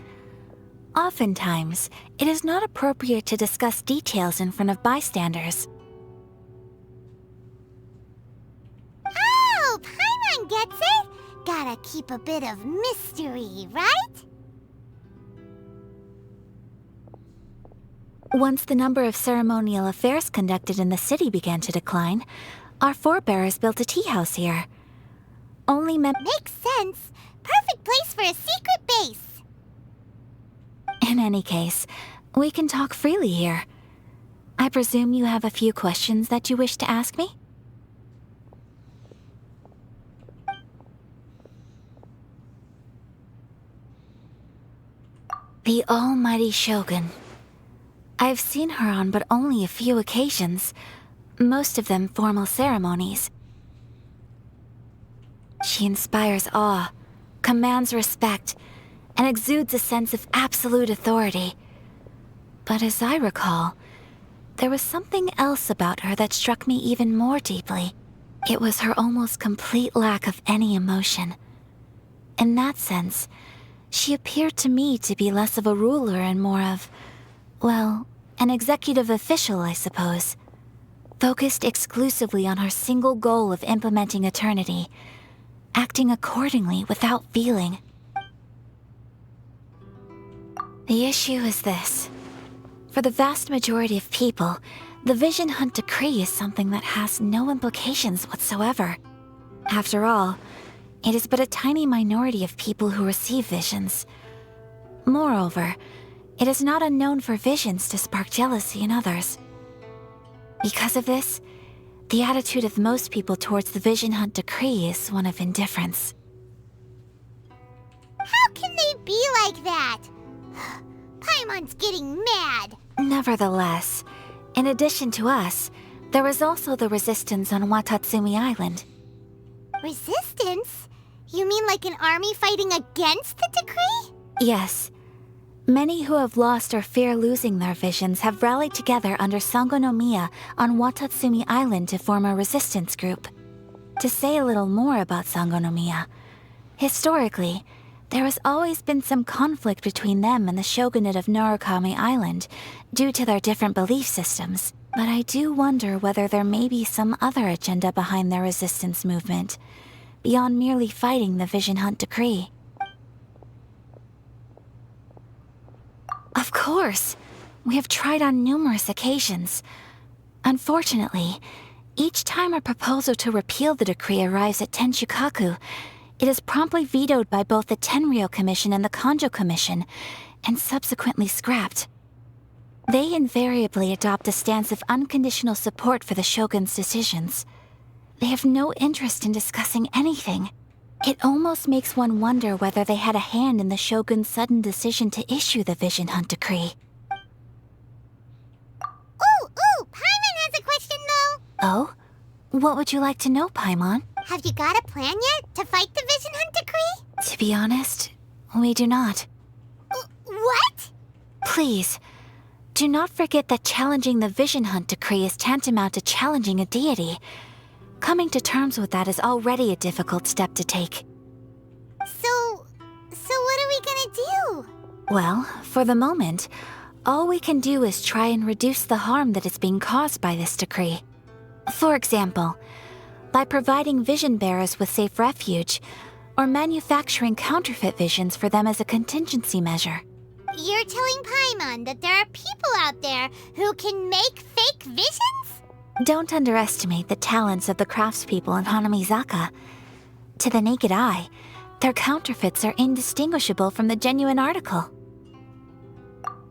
Oftentimes, it is not appropriate to discuss details in front of bystanders. Oh, Paimon gets it! Gotta keep a bit of mystery, right? Once the number of ceremonial affairs conducted in the city began to decline, our forebears built a tea house here. Only Makes sense. Perfect place for a secret base. In any case, we can talk freely here. I presume you have a few questions that you wish to ask me? The almighty Shogun. I've seen her on but only a few occasions, most of them formal ceremonies. She inspires awe, commands respect, and exudes a sense of absolute authority. But as I recall, there was something else about her that struck me even more deeply. It was her almost complete lack of any emotion. In that sense, she appeared to me to be less of a ruler and more of, well, an executive official, I suppose. Focused exclusively on her single goal of implementing eternity, acting accordingly without feeling. The issue is this. For the vast majority of people, the Vision Hunt Decree is something that has no implications whatsoever. After all, it is but a tiny minority of people who receive visions. Moreover, it is not unknown for visions to spark jealousy in others. Because of this, the attitude of most people towards the Vision Hunt Decree is one of indifference. How can they be like that? Paimon's getting mad. Nevertheless, in addition to us, there is also the resistance on Watatsumi Island. Resistance? You mean like an army fighting against the decree? Yes. Many who have lost or fear losing their visions have rallied together under Sangonomiya on Watatsumi Island to form a resistance group. To say a little more about Sangonomiya, historically, there has always been some conflict between them and the shogunate of Narukami Island due to their different belief systems. But I do wonder whether there may be some other agenda behind their resistance movement, beyond merely fighting the Vision Hunt Decree. Of course. We have tried on numerous occasions. Unfortunately, each time a proposal to repeal the decree arrives at Tenshukaku, it is promptly vetoed by both the Tenryou Commission and the Kanjo Commission, and subsequently scrapped. They invariably adopt a stance of unconditional support for the Shogun's decisions. They have no interest in discussing anything. It almost makes one wonder whether they had a hand in the Shogun's sudden decision to issue the Vision Hunt Decree. Ooh, Paimon has a question though. Oh? What would you like to know, Paimon? Have you got a plan yet to fight the Vision Hunt Decree? To be honest, we do not. What? Please, do not forget that challenging the Vision Hunt Decree is tantamount to challenging a deity. Coming to terms with that is already a difficult step to take. So what are we gonna do? Well, for the moment, all we can do is try and reduce the harm that is being caused by this decree. For example, by providing vision bearers with safe refuge, or manufacturing counterfeit visions for them as a contingency measure. You're telling Paimon that there are people out there who can make fake visions? Don't underestimate the talents of the craftspeople in Hanamizaka. To the naked eye, their counterfeits are indistinguishable from the genuine article.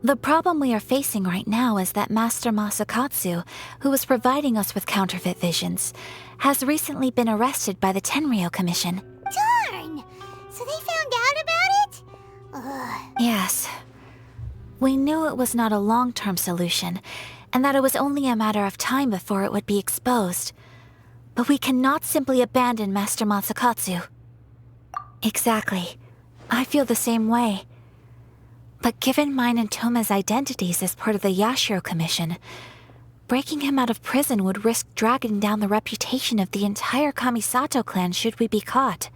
The problem we are facing right now is that Master Masakatsu, who was providing us with counterfeit visions, has recently been arrested by the Tenryou Commission. Darn! So they found out about it? Ugh. Yes. We knew it was not a long-term solution, and that it was only a matter of time before it would be exposed. But we cannot simply abandon Master Masakatsu. Exactly. I feel the same way. But given mine and Toma's identities as part of the Yashiro Commission, breaking him out of prison would risk dragging down the reputation of the entire Kamisato clan should we be caught.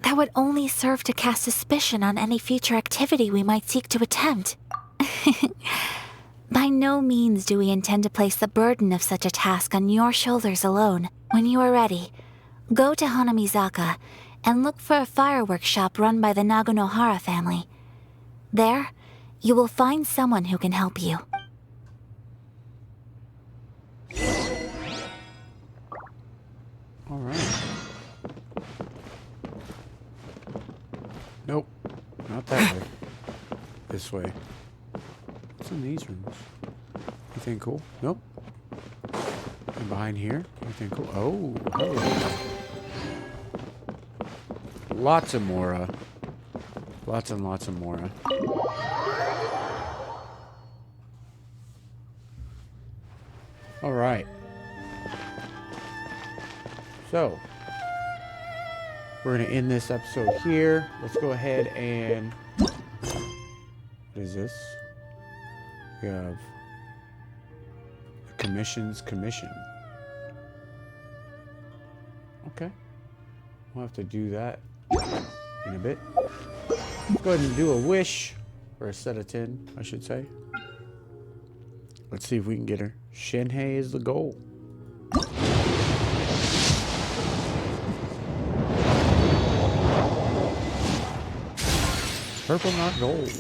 That would only serve to cast suspicion on any future activity we might seek to attempt. By no means do we intend to place the burden of such a task on your shoulders alone. When you are ready, go to Hanamizaka and look for a fireworks shop run by the Naganohara family. There, you will find someone who can help you. All right. Nope, not that way. This way. What's in these rooms? Anything cool? Nope. And behind here? Anything cool? Oh, hello. Lots of Mora. Lots and lots of Mora. All right. So, we're going to end this episode here. Let's go ahead and... What is this? We have... The Commission's Commission. Okay. We'll have to do that in a bit. Let's go ahead and do a wish. Or a set of 10, I should say. Let's see if we can get her. Shenhei is the goal. Purple, not gold.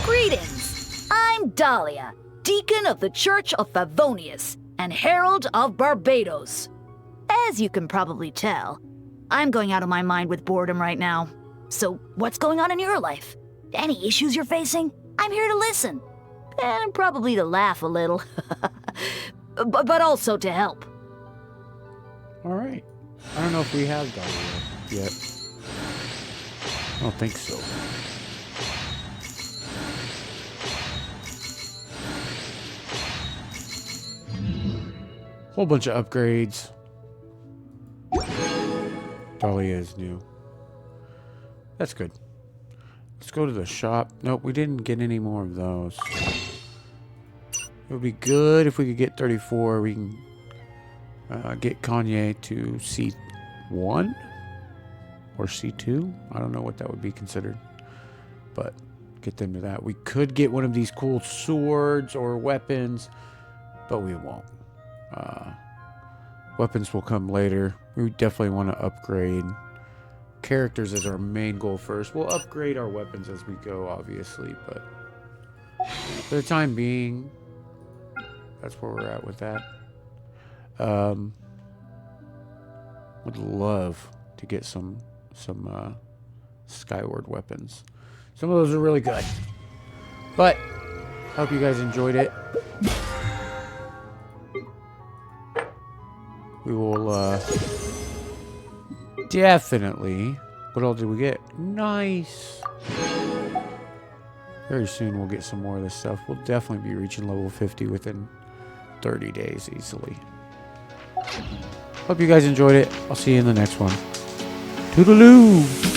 Greetings! I'm Dahlia, Deacon of the Church of Favonius and Herald of Barbados. As you can probably tell, I'm going out of my mind with boredom right now. So, what's going on in your life? Any issues you're facing? I'm here to listen. And probably to laugh a little. but also to help. Alright. I don't know if we have Dahlia yet. I don't think so. Whole bunch of upgrades. Dahlia is new. That's good. Let's go to the shop. Nope, we didn't get any more of those. It would be good if we could get 34. We can get Kanye to C1 or C2. I don't know what that would be considered, but get them to that. We could get one of these cool swords or weapons, but we won't. Weapons will come later. We definitely want to upgrade characters as our main goal first. We'll upgrade our weapons as we go, obviously, but for the time being, that's where we're at with that. Would love to get some Skyward weapons. Some of those are really good. But hope you guys enjoyed it. We will definitely. What all did we get? Nice. Very soon we'll get some more of this stuff. We'll definitely be reaching level 50 within 30 days easily. Hope you guys enjoyed it. I'll see you in the next one. Toodaloo!